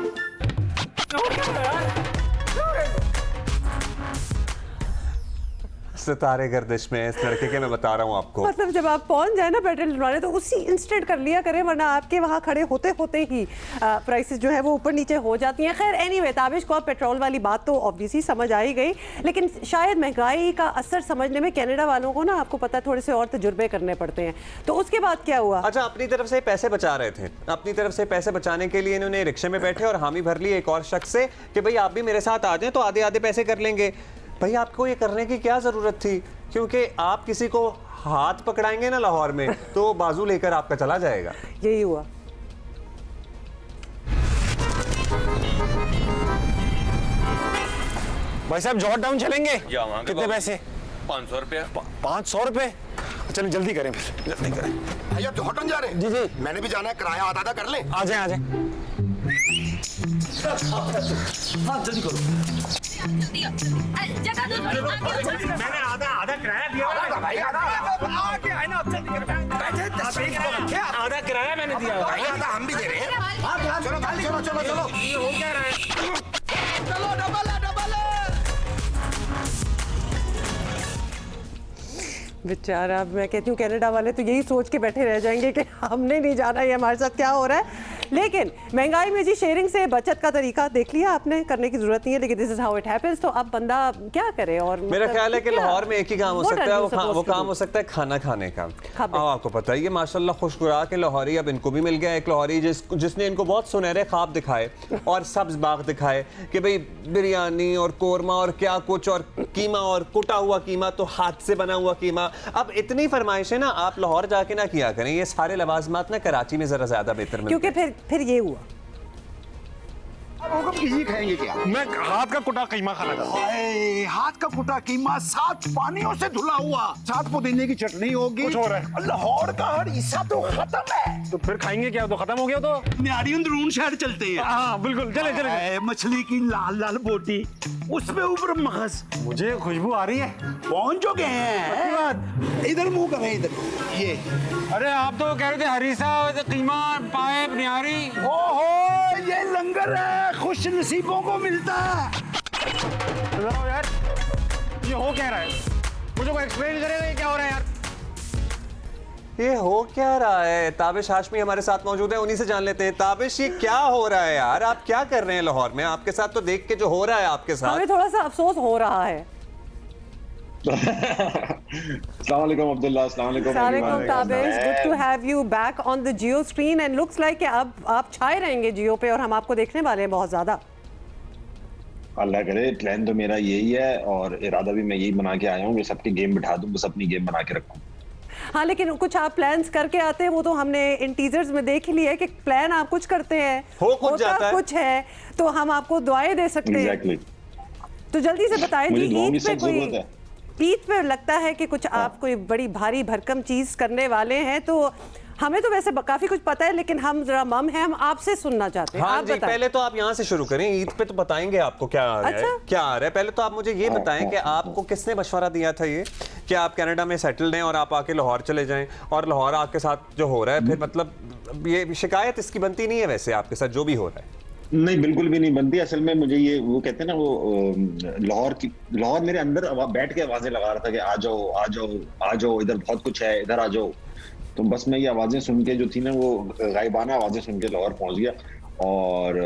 Speaker 1: सितारे गर्दिश में इस लड़के के, मैं बता रहा हूँ आपको।
Speaker 2: मतलब जब आप पहुंच जाए ना पेट्रोल डलवाने तो उसी इंस्टेंट कर लिया करें, वरना आपके वहाँ खड़े होते होते ही प्राइसेस जो है वो ऊपर नीचे हो जाती हैं। खैर एनीवे, ताबिश को अब पेट्रोल वाली बात तो ऑब्वियसली समझ आ ही गई, लेकिन शायद महंगाई का असर समझने में कनाडा वालों को ना, आपको पता है, थोड़े से और तजुर्बे करने पड़ते हैं। तो उसके बाद क्या हुआ?
Speaker 1: अच्छा, अपनी तरफ से पैसे बचा रहे थे, अपनी तरफ से पैसे बचाने के लिए इन्होंने रिक्शे में बैठे और हामी भर ली एक और शख्स से कि भाई आप भी मेरे साथ आ जाएं तो आधे आधे पैसे कर लेंगे। भाई आपको ये करने की क्या जरूरत थी? क्योंकि आप किसी को हाथ पकड़ाएंगे ना लाहौर में तो बाजू लेकर आपका चला जाएगा।
Speaker 2: यही हुआ।
Speaker 7: भाई साहब जॉर्ज टाउन चलेंगे? कितने पैसे?
Speaker 9: 500 रुपया।
Speaker 7: 500 रुपए? चलो जल्दी करें फिर, जल्दी करें।
Speaker 8: भाई आप जॉर्टन जा रहे हैं?
Speaker 7: जी जी,
Speaker 8: मैंने भी जाना है, किराया आधा कर लें।
Speaker 7: आ जाए आ जाए।
Speaker 9: हाँ जल्दी करो।
Speaker 7: मैंने आधा किराया दिया
Speaker 8: भाई
Speaker 7: आधा किराया मैंने दिया
Speaker 8: आधा हम भी दे रहे हैं। चलो चलो चलो चलो,
Speaker 7: ये हो क्या रहा है?
Speaker 8: चलो डबल है, डबल है।
Speaker 2: बेचारा, मैं कहती हूँ कनाडा वाले तो यही सोच के बैठे रह जाएंगे कि हमने नहीं जाना, ये हमारे साथ क्या हो रहा है। लेकिन महंगाई में जी शेयरिंग से बचत का तरीका देख लिया आपने, करने की जरूरत नहीं है, लेकिन this is how it happens. तो अब बंदा क्या करे? और
Speaker 1: मेरा ख्याल है कि लाहौर में एक ही काम हो सकता है, वो काम हो सकता है खाना खाने का। अब आपको पता है ये माशाल्लाह खुशखुराक है लाहौरी, अब इनको भी मिल गया एक लाहौरी जिसने इनको बहुत सुनहरे ख्वाब दिखाए और सब्ज बाग दिखाए कि भाई बिरयानी और कोरमा और क्या कुछ और कीमा और कुटा हुआ कीमा, तो हाथ से बना हुआ कीमा। अब इतनी फरमाइशें ना आप लाहौर जाके ना किया करें, ये सारे लवाजमात ना कराची में जरा ज्यादा बेहतर मिलते हैं।
Speaker 2: क्योंकि फिर ये हुआ।
Speaker 8: अब किसी खाएंगे क्या?
Speaker 7: मैं हाथ का कुटा कीमा खाना चाहता हूं।
Speaker 8: हाथ का कुटा कीमा 7 पानियों से धुला हुआ, 7 पुदीने की चटनी होगी।
Speaker 7: कुछ हो रहा है।
Speaker 8: लाहौर का हर हिस्सा तो खत्म है।
Speaker 7: तो फिर खाएंगे क्या? तो खत्म हो गया तो
Speaker 8: न्यारी अंदरून शहर चलते हैं।
Speaker 7: हाँ बिल्कुल, चले चले।
Speaker 8: मछली की लाल लाल बोटी, उसमें ऊपर मगज।
Speaker 7: मुझे खुशबू आ रही है।
Speaker 8: पहुंच जो गए हैं। इधर मुंह करें, इधर ये।
Speaker 7: अरे आप तो कह रहे थे हरीसा कीमा पाए निहारी।
Speaker 8: ओहो, ये लंगर है, खुश नसीबों को मिलता है।
Speaker 7: यार ये हो क्या रहा है? मुझे को एक्सप्लेन करेगा ये क्या हो रहा है यार?
Speaker 1: ये हो क्या रहा है? ताबिश हाशमी हमारे साथ मौजूद है, उन्हीं से जान लेते हैं। ताबिश, ये क्या हो रहा है यार? आप क्या कर रहे हैं लाहौर में? आपके साथ तो देख के जो हो रहा है आपके साथ,
Speaker 2: हमें थोड़ा सा अफसोस हो रहा है।
Speaker 10: अस्सलाम वालेकुम अब्दुल्ला, अस्सलाम वालेकुम
Speaker 2: Tabish, good to have you back on the Geo screen and looks like अब आप छाए रहेंगे जियो पे और हम आपको देखने वाले हैं बहुत ज्यादा।
Speaker 10: अल्लाह करे, प्लान तो मेरा यही है और इरादा भी मैं यही बना के आया हूँ कि सबके गेम बिठा दूं, बस अपनी गेम बना के रखूं।
Speaker 2: हाँ, लेकिन कुछ आप प्लान्स करके आते हैं, वो तो हमने इन टीजर्स में देख लिया है कि प्लान आप कुछ करते हैं, होता कुछ है, तो हम आपको दुआएं दे सकते हैं। तो जल्दी से बताएं जी, ईद पे लगता है कि कुछ आप कोई बड़ी भारी भरकम चीज करने वाले हैं, तो हमें तो वैसे काफी कुछ पता है, लेकिन हम जरा मम हैं, हम आपसे सुनना चाहते हैं।
Speaker 1: हाँ
Speaker 2: आप
Speaker 1: जी, पहले तो आप यहाँ से शुरू करें, ईद पे तो बताएंगे आपको क्या आ रहा है। क्या आ रहा है? पहले तो आप मुझे ये बताएं कि आपको किसने मशवरा दिया था ये कि आप कनाडा में सेटल्ड हैं और आप आके लाहौर चले जाएं, और लाहौर आपके साथ जो हो रहा है, फिर मतलब ये शिकायत इसकी बनती नहीं है वैसे आपके साथ जो भी हो रहा है?
Speaker 10: नहीं, बिल्कुल भी नहीं बनती। असल में मुझे ये वो कहते हैं ना, वो लाहौर मेरे अंदर बैठ के आवाजें लगा रहा था कि आ जाओ आ जाओ आ जाओ, इधर बहुत कुछ है, इधर आ जाओ। तो बस मैं ये आवाजें सुन के जो थी ना, वो गायबाना आवाजें सुन के लाहौर पहुंच गया। और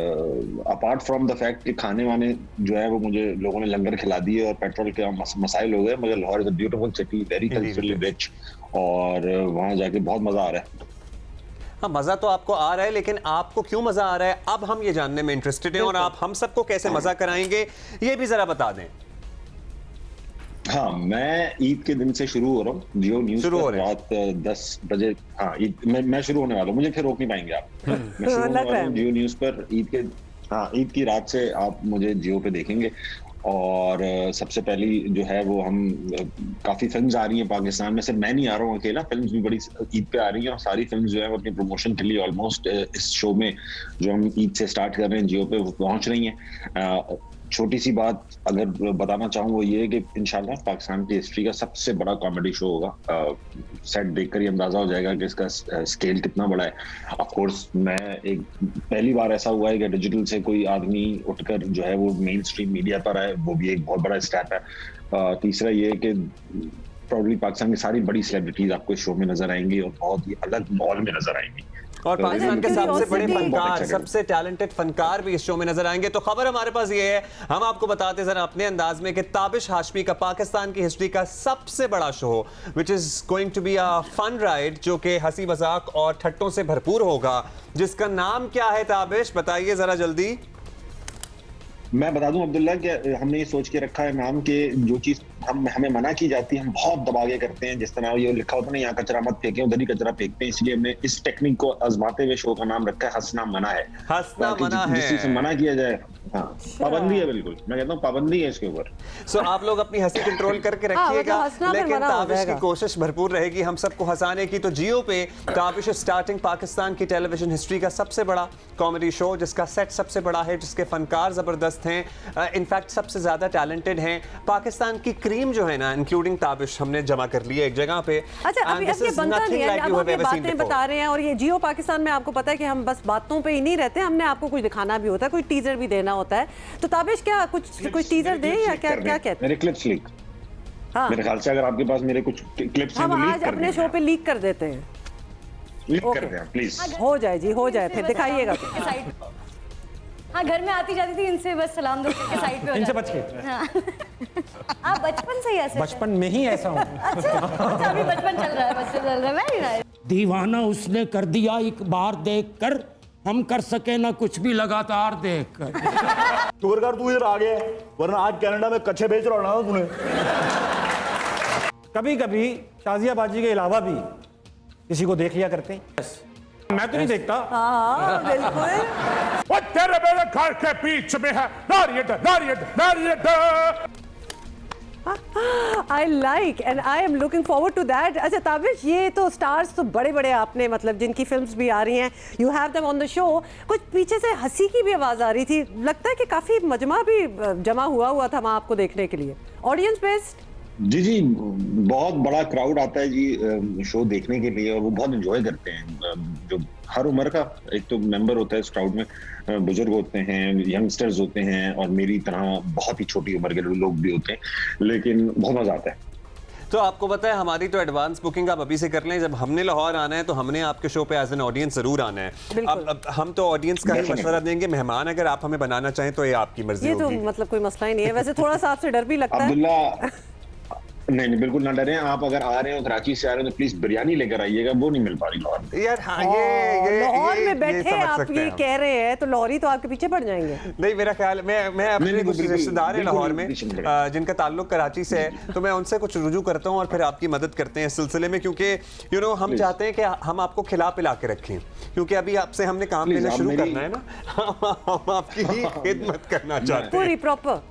Speaker 10: अपार्ट फ्रॉम द फैक्ट कि खाने वाने जो है वो मुझे लोगों ने लंगर खिला दिए और पेट्रोल के मसाइल हो गए, मगर Lahore is a beautiful city, very culturally rich, और वहां जाके बहुत मजा आ रहा है।
Speaker 1: हाँ, मजा तो आपको आ रहा है, लेकिन आपको क्यों मजा आ रहा है अब हम ये जानने में इंटरेस्टेड हैं, और आप हम सबको कैसे मजा कराएंगे ये भी जरा बता दें।
Speaker 10: हाँ, मैं ईद के दिन से शुरू हो रहा हूँ जियो न्यूज पर रात 10 बजे। हाँ, मैं शुरू होने वाला हूँ, मुझे फिर रोक नहीं पाएंगे आप। मैं शुरू होने वाला हूँ जियो न्यूज पर ईद की रात से आप मुझे जियो पे देखेंगे। और सबसे पहली जो है वो हम काफी फिल्म्स आ रही हैं पाकिस्तान में, सिर्फ मैं नहीं आ रहा हूँ अकेला, फिल्म्स भी बड़ी ईद पे आ रही हैं, और सारी फिल्म्स जो है वो अपनी प्रमोशन के लिए ऑलमोस्ट इस शो में जो हम ईद से स्टार्ट कर रहे हैं जियो पे वो पहुंच रही हैं। छोटी सी बात अगर बताना चाहूँ वो ये है कि इंशाल्लाह पाकिस्तान की हिस्ट्री का सबसे बड़ा कॉमेडी शो होगा। सेट देखकर ही अंदाजा हो जाएगा कि इसका स्केल कितना बड़ा है। ऑफ कोर्स मैं एक पहली बार ऐसा हुआ है कि डिजिटल से कोई आदमी उठकर जो है वो मेन स्ट्रीम मीडिया पर आए, वो भी एक बहुत बड़ा स्टेप है। तीसरा ये है कि प्रॉब्ली पाकिस्तान की सारी बड़ी सेलिब्रिटीज आपको इस शो में नजर आएंगी और बहुत ही अलग माहौल में नजर आएंगी।
Speaker 1: और पाकिस्तान के सबसे बड़े फनकार, सबसे टैलेंटेड फनकार भी इस शो में नजर आएंगे। तो खबर हमारे पास ये है, हम आपको बताते जरा अपने अंदाज में कि ताबिश हाशमी का पाकिस्तान की हिस्ट्री का सबसे बड़ा show which is going to be a fun ride, जो कि हंसी मजाक और ठट्टों से भरपूर होगा, जिसका नाम क्या है ताबिश, बताइए जरा जल्दी।
Speaker 10: मैं बता दूं अब्दुल्ला कि हमने ये सोच के रखा है नाम के जो चीज हमें मना की जाती है हम बहुत दबा के करते हैं। जिस तरह ये लिखा होता है ना, यहाँ कचरा मत फेंकें, उधर ही कचरा फेंकते हैं। इसलिए हमने इस टेक्निक को आजमाते हुए शो का नाम रखा है हंसना मना है।
Speaker 1: हंसना मना है,
Speaker 10: जिस चीज से मना किया जाए, हाँ पाबंदी है, बिल्कुल मैं कहता हूँ पाबंदी है इसके ऊपर।
Speaker 1: सो आप लोग अपनी हंसी कंट्रोल करके रखिएगा, लेकिन ताबिश की कोशिश भरपूर रहेगी हम सबको हंसाने की। तो जियो पे ताबिश स्टार्टिंग पाकिस्तान की टेलीविजन हिस्ट्री का सबसे बड़ा कॉमेडी शो, जिसका सेट सबसे बड़ा है, जिसके फनकार जबरदस्त हैं, इनफैक्ट सबसे ज्यादा टैलेंटेड हैं। पाकिस्तान की क्रीम जो है ना, इंक्लूडिंग ताबिश, हमने जमा कर लिया एक जगह पे।
Speaker 2: अच्छा, अभी ये बनता नहीं है, अब आप ये बातें बता रहे हैं और ये जियो पाकिस्तान में आपको पता है कि हम बस बातों पे ही नहीं रहते, हमने आपको कुछ दिखाना भी होता है, कोई टीजर भी देना होता है। तो ताबिश क्या कुछ टीजर दे या क्या कहते हैं?
Speaker 10: मेरे क्लिप्स लीक, मेरे ख्याल से अगर आपके पास मेरे कुछ क्लिप्स हैं,
Speaker 2: हम आज अपने शो पे लीक कर देते हैं,
Speaker 10: लीक कर दें प्लीज।
Speaker 2: हो जाए जी, हो जाए, फिर दिखाइएगा।
Speaker 11: हाँ, घर में आती जाती थी इनसे बस सलाम दो के साइड पे हो
Speaker 12: इनसे बच के।
Speaker 11: हाँ। आप बचपन से ही ऐसे?
Speaker 12: बचपन में ही ऐसा हूँ।
Speaker 11: अच्छा, अभी बचपन चल रहा है, बच्चे चल रहा है, वेरी नाइस।
Speaker 12: दीवाना उसने कर दिया एक बार देखकर, हम कर सके ना कुछ भी लगातार देखकर।
Speaker 8: शुक्रकार तू इधर आ गया, वरना आज कनाडा में कच्चे बेच रहा ना तूने।
Speaker 12: कभी कभी शाजिया बाजी के अलावा भी किसी को देख लिया करते हैं। मैं तो नहीं देखता।
Speaker 2: हाँ, बिल्कुल।
Speaker 8: वो तेरे मेरे घर के बीच में है नारियल नारियल नारियल।
Speaker 2: I like and I am looking forward to that. अच्छा ताबिश, ये तो स्टार्स तो बड़े बड़े आपने, मतलब जिनकी फिल्म्स भी आ रही हैं, you have them on the show, कुछ पीछे से हंसी की भी आवाज़ आ रही थी, लगता है कि काफ़ी मजमा भी जमा हुआ था वहाँ आपको देखने के लिए, ऑडियंस बेस्ड।
Speaker 10: जी बहुत बड़ा क्राउड आता है जी शो देखने के लिए, और वो बहुत एंजॉय करते हैं। जो हर उम्र का एक तो मेंबर होता है इस क्राउड में, बुजुर्ग होते हैं, यंगस्टर्स होते हैं, और मेरी तरह बहुत ही छोटी उम्र के लोग भी होते हैं, लेकिन बहुत मजा आता है।
Speaker 1: तो आपको पता है हमारी तो एडवांस बुकिंग आप अभी से कर लें, जब हमने लाहौर आना है तो हमने आपके शो पे एज एन ऑडियंस जरूर आना है। अब हम तो ऑडियंस का ही मशवरा देंगे, मेहमान अगर आप हमें बनाना चाहें तो ये आपकी मर्जी होगी।
Speaker 2: ये तो मतलब कोई मसला ही नहीं है। वैसे थोड़ा सा आपसे डर भी लगता है
Speaker 10: अब्दुल्ला। नहीं बिल्कुल ना डरें आप, अगर आ रहे हो कराची से आ रहे हो तो प्लीज बिरयानी लेकर आइएगा, वो नहीं मिल पा रही लाहौर में
Speaker 1: यार। हाँ, ये
Speaker 2: लाहौर में बैठे आप ये कह रहे हैं तो लाहौरी तो आपके पीछे पड़ जाएंगे।
Speaker 1: नहीं, मेरा ख्याल मैं अपने कुछ रिश्तेदार हैं लाहौर में जिनका ताल्लुक कराची से है, तो मैं उनसे कुछ रुजू करता हूँ और फिर आपकी मदद करते हैं इस सिलसिले में, क्योंकि हम चाहते हैं कि हम आपको खिला पिला के रखें, क्योंकि अभी आपसे हमने काम लेना शुरू करना है ना, हम आपकी ही खिदमत करना चाहते हैं
Speaker 2: पूरी प्रॉपर।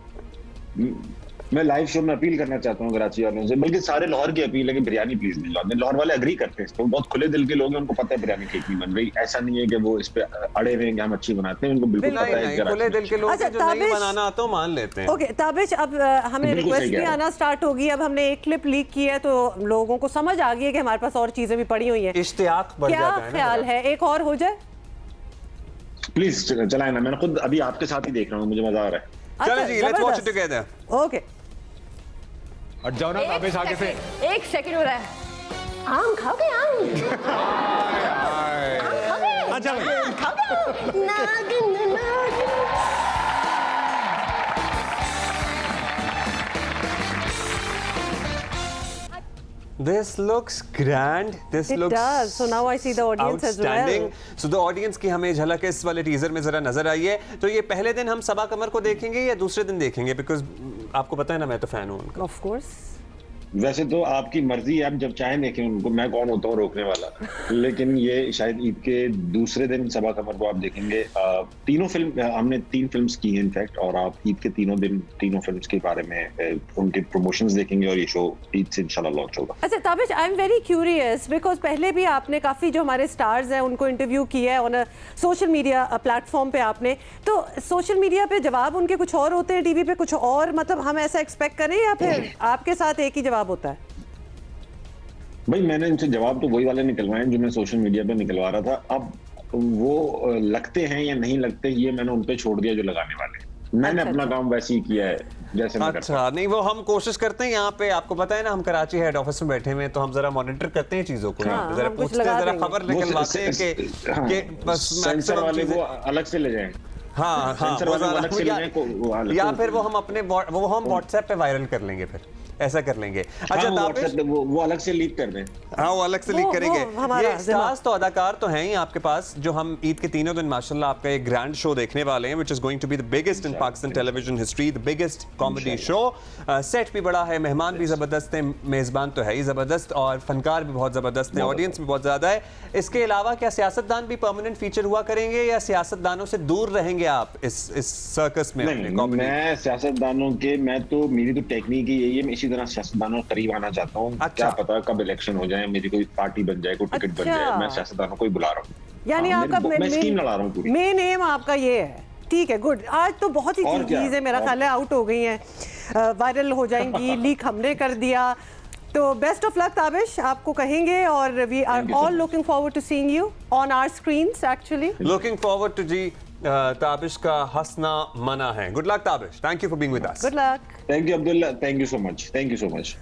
Speaker 10: मैं लाइव शो में अपील करना चाहता हूँ कराची वालों से, बल्कि सारे लाहौर की अपील है कि बिरयानी प्लीज भिजवा दें। लाहौर वाले एग्री करते हैं, तो बहुत खुले दिल के लोग हैं, उनको पता है बिरयानी ठीक नहीं बन रही। ऐसा नहीं है कि वो इस पे अड़े हुए हैं कि हम अच्छी बनाते हैं, उनको बिल्कुल पता है।
Speaker 1: खुले दिल के लोग जो नहीं बनाना आता मान लेते हैं।
Speaker 2: ओके ताबिश, अब हमें रिक्वेस्ट भी आना स्टार्ट होगी। अब हमने एक क्लिप लीक की है तो लोगों को समझ आ गई है कि हमारे पास और चीजें भी पड़ी हुई हैं,
Speaker 1: इश्तियाक बढ़ जाता है।
Speaker 2: क्या ख्याल है एक और हो जाए?
Speaker 10: प्लीज चलाए ना, मैं खुद अभी आपके साथ ही देख रहा हूँ, मुझे मजा आ रहा है।
Speaker 1: चलो जी, let's watch it together.
Speaker 2: Okay,
Speaker 9: हट जाओ ना ताबिश आगे से।
Speaker 11: एक सेकंड हो रहा है। आम खाओगे? आम
Speaker 12: अच्छा
Speaker 11: खाओगे? नागिन नागिन।
Speaker 1: This looks grand. This
Speaker 2: It
Speaker 1: looks
Speaker 2: does. So now I see the audience as well.
Speaker 1: outstanding. So the audience की हमें झलक इस वाले टीजर में जरा नजर आई है। तो ये पहले दिन हम सबा कमर को देखेंगे या दूसरे दिन देखेंगे? Because आपको पता है ना मैं तो फैन हूँ उनका।
Speaker 2: Of course.
Speaker 10: वैसे तो आपकी मर्जी, आप जब चाहें देखें उनको, मैं कौन होता हूँ रोकने वाला। लेकिन ये शायद ईद के दूसरे दिन सबा कमर को आप देखेंगे। तीनों फिल्म, हमने 3 फिल्म्स की हैं इनफैक्ट, और आप ईद के तीनों दिन तीनों फिल्म्स के बारे में उनके प्रमोशंस देखेंगे और ये शो ईद से इंशाल्लाह लॉन्च होगा।
Speaker 2: अच्छा Tabish, I am very curious because पहले भी आपने काफ़ी जो हमारे स्टार्स हैं उनको इंटरव्यू किया है ऑन सोशल मीडिया प्लेटफॉर्म पे आपने, तो सोशल मीडिया पे जवाब उनके कुछ और होते हैं, टीवी पे कुछ और, मतलब हम ऐसा एक्सपेक्ट करें या फिर आपके साथ एक ही जवाब होता है?
Speaker 10: भाई मैंने इनसे जवाब तो वही वाले निकलवाए जो मैं सोशल मीडिया पे निकलवा रहा था। अब वो लगते हैं या नहीं लगते, ये मैंने उन पे छोड़ दिया जो लगाने वाले। मैंने अपना काम वैसे ही किया है जैसे मैं करता हूं।
Speaker 1: नहीं वो हम कोशिश करते हैं यहाँ पे, आपको पता है ना हम कराची हेड ऑफिस में बैठे हुए हैं, तो हम जरा मॉनिटर करते हैं चीजों को, जरा पूछते हैं, जरा खबर निकलवाते हैं कि बस
Speaker 10: सेंसर वाले वो अलग से ले जाएं।
Speaker 1: हाँ, या फिर वो हम अपने व्हाट्सएप पे वायरल कर लेंगे, फिर ऐसा कर लेंगे। अच्छा ताबिश,
Speaker 10: वो अलग से लीक कर दें।
Speaker 1: हाँ वो अलग से लीक करेंगे। ये स्टार्स तो अदाकार तो हैं ही आपके पास, जो हम ईद के तीनों दिन माशाल्लाह आपका एक ग्रैंड शो देखने वाले हैं, which is going to be the biggest in Pakistan television history, the biggest comedy show. Set भी बड़ा है, मेहमान भी जबरदस्त हैं, मेजबान तो है ही जबरदस्त, और फनकार भी बहुत जबरदस्त है, ऑडियंस भी बहुत ज्यादा है। इसके अलावा क्या सियासतदान भी परमानेंट फीचर हुआ करेंगे या सियासतदानों से दूर रहेंगे आप इस सर्कस में?
Speaker 10: मैं सियासतदानों के, मैं तो, मेरी तो टेक्निक ही यही है, मैं इसी तरह सियासतदानों करीब आना चाहता हूँ। अच्छा। क्या पता कब इलेक्शन हो जाए, मेरी कोई पार्टी बन जाए, कोई टिकट बन जाए, मैं सियासतदानों को ही बुला रहा हूँ।
Speaker 2: यानी आपका
Speaker 10: मैं स्कीम लड़ा रहा हूँ पूरी।
Speaker 2: मेन एम आपका ये है, ठीक है, गुड। आज तो बहुत ही चीजें मेरा ख्याल है आउट हो गई हैं, वायरल हो जाएंगी, लीक हमने कर दिया, तो बेस्ट ऑफ लक ताबिश आपको कहेंगे, और we are all looking forward to seeing you on our screens. Actually
Speaker 1: looking forward to जी ताबिश का हंसना मना है। Good luck Tabish, thank you for being with us.
Speaker 2: Good luck.
Speaker 10: Thank you Abdullah, thank you so much, thank you so much.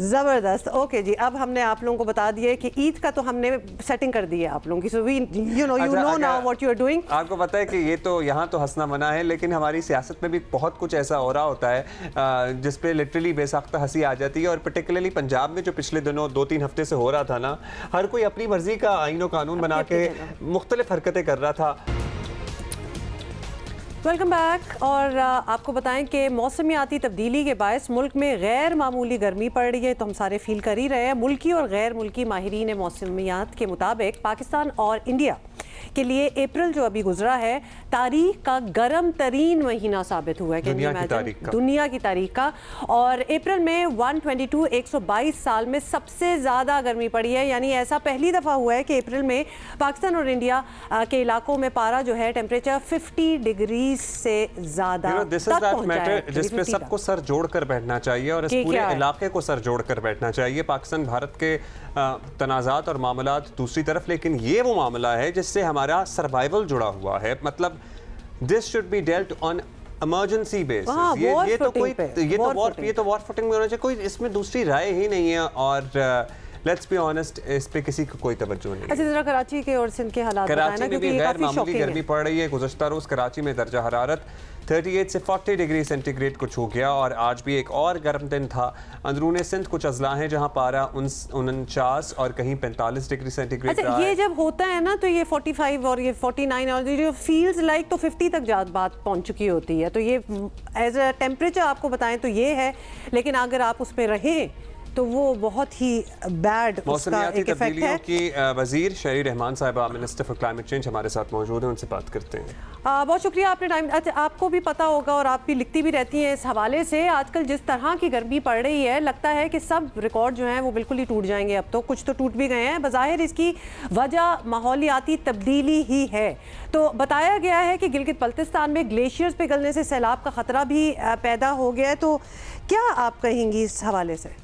Speaker 2: जबरदस्त। ओके जी, अब हमने आप लोगों को बता दिया कि ईद का तो हमने सेटिंग कर दी है आप लोगों की, so we you know now what you are doing.
Speaker 1: आपको पता है कि ये तो यहाँ तो हंसना मना है, लेकिन हमारी सियासत में भी बहुत कुछ ऐसा हो रहा होता है जिस पे लिटरली बेसाख्ता हंसी आ जाती है, और पर्टिकुलरली पंजाब में जो पिछले दिनों 2-3 हफ्ते से हो रहा था ना, हर कोई अपनी मर्जी का आईन और कानून बना के मुख्तलिफ हरकतें कर रहा था।
Speaker 2: Welcome back. और आपको बताएं कि मौसमियाती तब्दीली के बायस मुल्क में गैर मामूली गर्मी पड़ रही है, तो हम सारे फील कर ही रहे हैं। मुल्की और गैर मुल्की माहिरीन मौसमियात के मुताबिक पाकिस्तान और इंडिया के लिए अप्रैल जो अभी गुजरा है तारीख का गर्म तरीन महीना साबित हुआ है,
Speaker 1: दुनिया
Speaker 2: की तारीख का। और अप्रैल में 122 साल में सबसे ज़्यादा गर्मी पड़ी है, यानी ऐसा पहली दफ़ा हुआ है कि अप्रैल में पाकिस्तान और इंडिया के इलाकों में पारा जो है टेम्परेचर 50 डिग्री से ज़्यादा
Speaker 1: जिस पे सबको सर जोड़ कर बैठना चाहिए, और इस पूरे इलाके को सर जोड़ कर बैठना चाहिए। पाकिस्तान भारत के तनाज़ात और मामलात दूसरी तरफ, लेकिन ये वो मामला है जिससे हमारा सर्वाइवल जुड़ा हुआ है। मतलब this should be dealt on emergency basis. ये तो वॉर फुटिंग में होना चाहिए, कोई इसमें दूसरी राय ही नहीं है। और लेट्स बी ऑनेस्ट, इस पे किसी को कोई तवज्जो नहीं।
Speaker 2: अच्छा जरा कराची के और सिंध के हालात
Speaker 1: कराची में भी गैर मामूली गर्मी पड़ रही है। गुज़श्ता रोज़ कराची में दर्जा हरारत 38 से 40 डिग्री सेंटीग्रेड को छू गया, और आज भी एक और गर्म दिन था। अंदरूनी सिंध कुछ अजला हैं जहां पारा 49 और कहीं 45 डिग्री सेंटीग्रेड
Speaker 2: रहा है। ये जब होता है ना तो ये 45 और ये 49 और जो फील्स लाइक तो 50 तक बात पहुंच चुकी होती है, तो ये एज अ टेम्परेचर आपको बताएं तो ये है, लेकिन अगर आप उस पर रहें तो वो बहुत ही बैड उसका एक इफेक्ट है।
Speaker 1: की वजीर शहरी रहमान साहिबा, मिनिस्टर फॉर क्लाइमेट चेंज, हमारे साथ मौजूद हैं, उनसे बात करते हैं।
Speaker 2: बहुत शुक्रिया आपने टाइम। अच्छा आपको भी पता होगा और आप भी लिखती भी रहती हैं इस हवाले से, आजकल जिस तरह की गर्मी पड़ रही है लगता है कि सब रिकॉर्ड जो हैं वो बिल्कुल ही टूट जाएंगे। अब तो कुछ तो टूट भी गए हैं। बज़ाहिर इसकी वजह माहौलियाती तब्दीली ही है। तो बताया गया है कि गिलगित बल्तिस्तान में ग्लेशियर्स पिघलने से सैलाब का खतरा भी पैदा हो गया है। तो क्या आप कहेंगी इस हवाले से?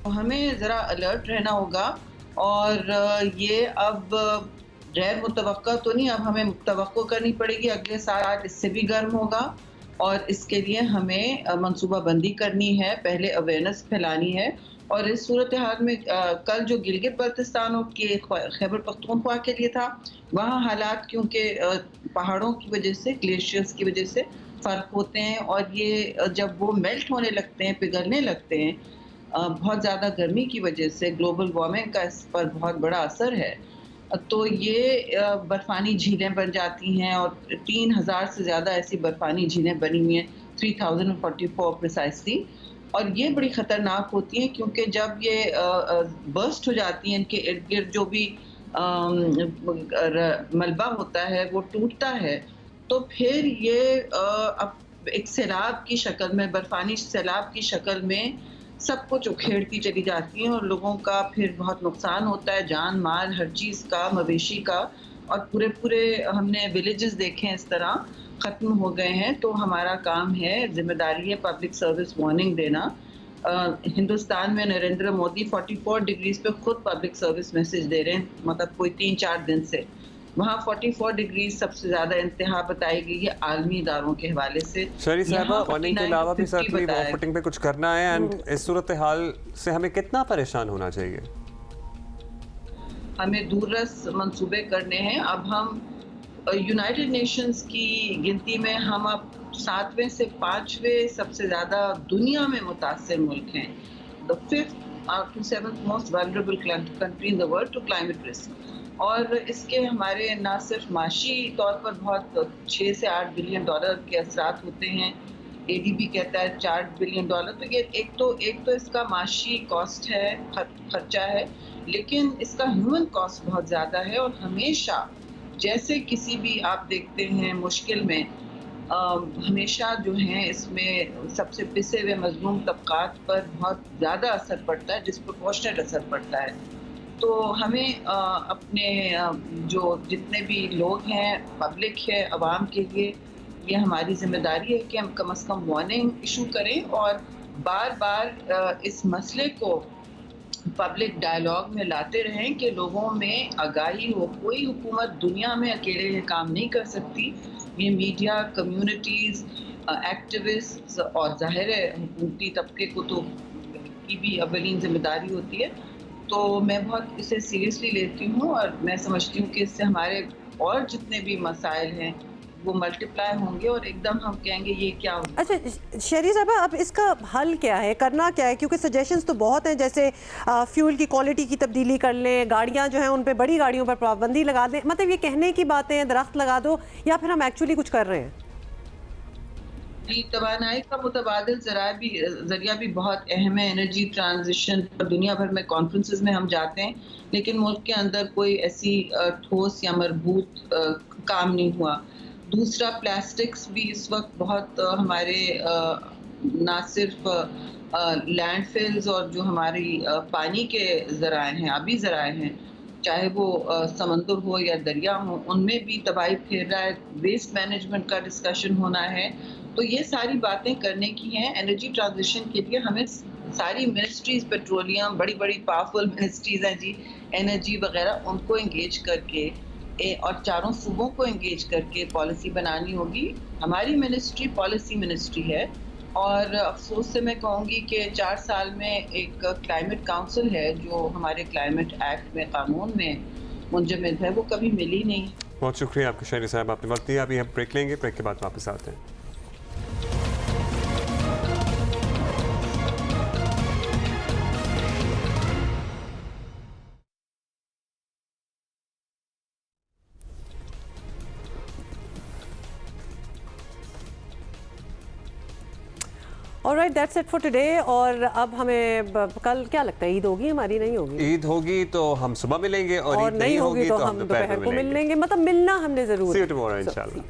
Speaker 13: हमें ज़रा अलर्ट रहना होगा, और ये अब गैर मुतवक्का तो नहीं, अब हमें मुतवक्को करनी पड़ेगी। अगले साल इससे भी गर्म होगा, और इसके लिए हमें मंसूबाबंदी करनी है, पहले अवेयरनेस फैलानी है। और इस सूरत हाल में कल जो गिलगित बल्तिस्तान के खैबर पख्तूनख्वा के लिए था, वहाँ हालात क्योंकि पहाड़ों की वजह से, ग्लेशियर्स की वजह से फ़र्क होते हैं, और ये जब वो मेल्ट होने लगते हैं, पिघलने लगते हैं, बहुत ज़्यादा गर्मी की वजह से ग्लोबल वार्मिंग का इस पर बहुत बड़ा असर है। तो ये बर्फ़ानी झीलें बन जाती हैं, और 3000 से ज़्यादा ऐसी बर्फ़ानी झीलें बनी हुई हैं, 3044 प्रिसाइसली। और ये बड़ी ख़तरनाक होती हैं क्योंकि जब ये बर्स्ट हो जाती हैं, इनके इर्द गिर्द जो भी मलबा होता है वो टूटता है, तो फिर ये एक सैलाब की शक्ल में, बर्फानी सैलाब की शक्ल में सब कुछ उखेड़ती चली जाती हैं और लोगों का फिर बहुत नुकसान होता है, जान माल हर चीज़ का, मवेशी का, और पूरे हमने विलेजेस देखे हैं इस तरह ख़त्म हो गए हैं। तो हमारा काम है, जिम्मेदारी है पब्लिक सर्विस वार्निंग देना। हिंदुस्तान में नरेंद्र मोदी 44 डिग्रीज पे खुद पब्लिक सर्विस मैसेज दे रहे हैं, मतलब कोई 3-4 दिन से। वहाँ 44 डिग्री सबसे ज़्यादा इंतहा बताई गई है आलमी इदारों के हवाले से।
Speaker 1: शहरी साहबा, वार्निंग के अलावा भी सर वॉकआउटिंग पे कुछ करना है, एंड इस सूरत हाल से हमें कितना परेशान होना चाहिए?
Speaker 13: हमें दूररस मंसूबे करने हैं। अब हम यूनाइटेड नेशंस की गिनती में हम अब 7वें से 5वें सबसे ज़्यादा दुनिया में मुतासर मुल्क हैं। The 5th to 7th most vulnerable country in the world to climate risk. और इसके हमारे ना सिर्फ माशी तौर पर बहुत 6 से 8 बिलियन डॉलर के असरात होते हैं, ADB कहता है 4 बिलियन डॉलर। तो ये एक तो इसका माशी कॉस्ट है, खर्चा है, लेकिन इसका ह्यूमन कॉस्ट बहुत ज़्यादा है। और हमेशा जैसे किसी भी आप देखते हैं मुश्किल में हमेशा जो है इसमें सबसे पिसे हुए मजलूम तबकात पर बहुत ज़्यादा असर पड़ता है, डिस्प्रोपोर्शनेट असर पड़ता है। तो हमें अपने जो जितने भी लोग हैं, पब्लिक है, आवाम के लिए ये हमारी जिम्मेदारी है कि हम कम से कम वार्निंग इशू करें और बार बार इस मसले को पब्लिक डायलॉग में लाते रहें कि लोगों में आगाही हो। कोई हुकूमत दुनिया में अकेले ये काम नहीं कर सकती। ये मीडिया, कम्युनिटीज़, एक्टिविस्ट और ज़ाहिर है हुकूमती तबके को तो की भी अवलीन जिम्मेदारी होती है। तो मैं बहुत इसे सीरियसली लेती हूँ और मैं समझती हूँ कि इससे हमारे और जितने भी मसाइल हैं वो मल्टीप्लाई होंगे और एकदम हम कहेंगे ये क्या हो।
Speaker 2: अच्छा शहरी साहबा, अब इसका हल क्या है, करना क्या है? क्योंकि सजेशंस तो बहुत हैं, जैसे फ्यूल की क्वालिटी की तब्दीली कर लें, गाड़ियाँ जो हैं उन पे, बड़ी गाड़ियों पर पाबंदी लगा दें, मतलब ये कहने की बातें हैं, दरख्त लगा दो, या फिर हम एक्चुअली कुछ कर रहे हैं?
Speaker 13: जी, तवानाई का मुतबादिल जरिया भी बहुत अहम है। एनर्जी ट्रांजिशन पर दुनिया भर में कॉन्फ्रेंसेस में हम जाते हैं, लेकिन मुल्क के अंदर कोई ऐसी ठोस या मरबूत काम नहीं हुआ। दूसरा, प्लास्टिक्स भी इस वक्त बहुत हमारे ना सिर्फ लैंडफिल्स और जो हमारी पानी के ज़राए हैं, आबी ज़राए हैं, चाहे वो समंदर हो या दरिया हो, उनमें भी तबाही फैल रहा है। वेस्ट मैनेजमेंट का डिस्कशन होना है। तो ये सारी बातें करने की हैं। एनर्जी ट्रांजिशन के लिए हमें सारी मिनिस्ट्रीज़, पेट्रोलियम, बड़ी बड़ी पावरफुल मिनिस्ट्रीज़ हैं जी, एनर्जी वगैरह, उनको इंगेज करके और चारों सूबों को इंगेज करके पॉलिसी बनानी होगी। हमारी मिनिस्ट्री पॉलिसी मिनिस्ट्री है और अफसोस से मैं कहूँगी कि 4 साल में एक क्लाइमेट काउंसिल है जो हमारे क्लाइमेट एक्ट में, कानून में मुंजमद है, वो कभी मिली नहीं।
Speaker 1: बहुत शुक्रिया आपका शहरी साहब, आपने वक्त दिया। अभी हम ब्रेक लेंगे, ब्रेक के बाद वापस आते हैं।
Speaker 2: Alright, that's it for today. और अब हमें कल क्या लगता है, ईद होगी हमारी? नहीं होगी।
Speaker 1: ईद होगी तो हम सुबह मिलेंगे और ईद
Speaker 2: नहीं होगी तो हम दोपहर को मिलेंगे। मतलब मिलना हमने जरूर।
Speaker 1: See you tomorrow, इंशाल्लाह।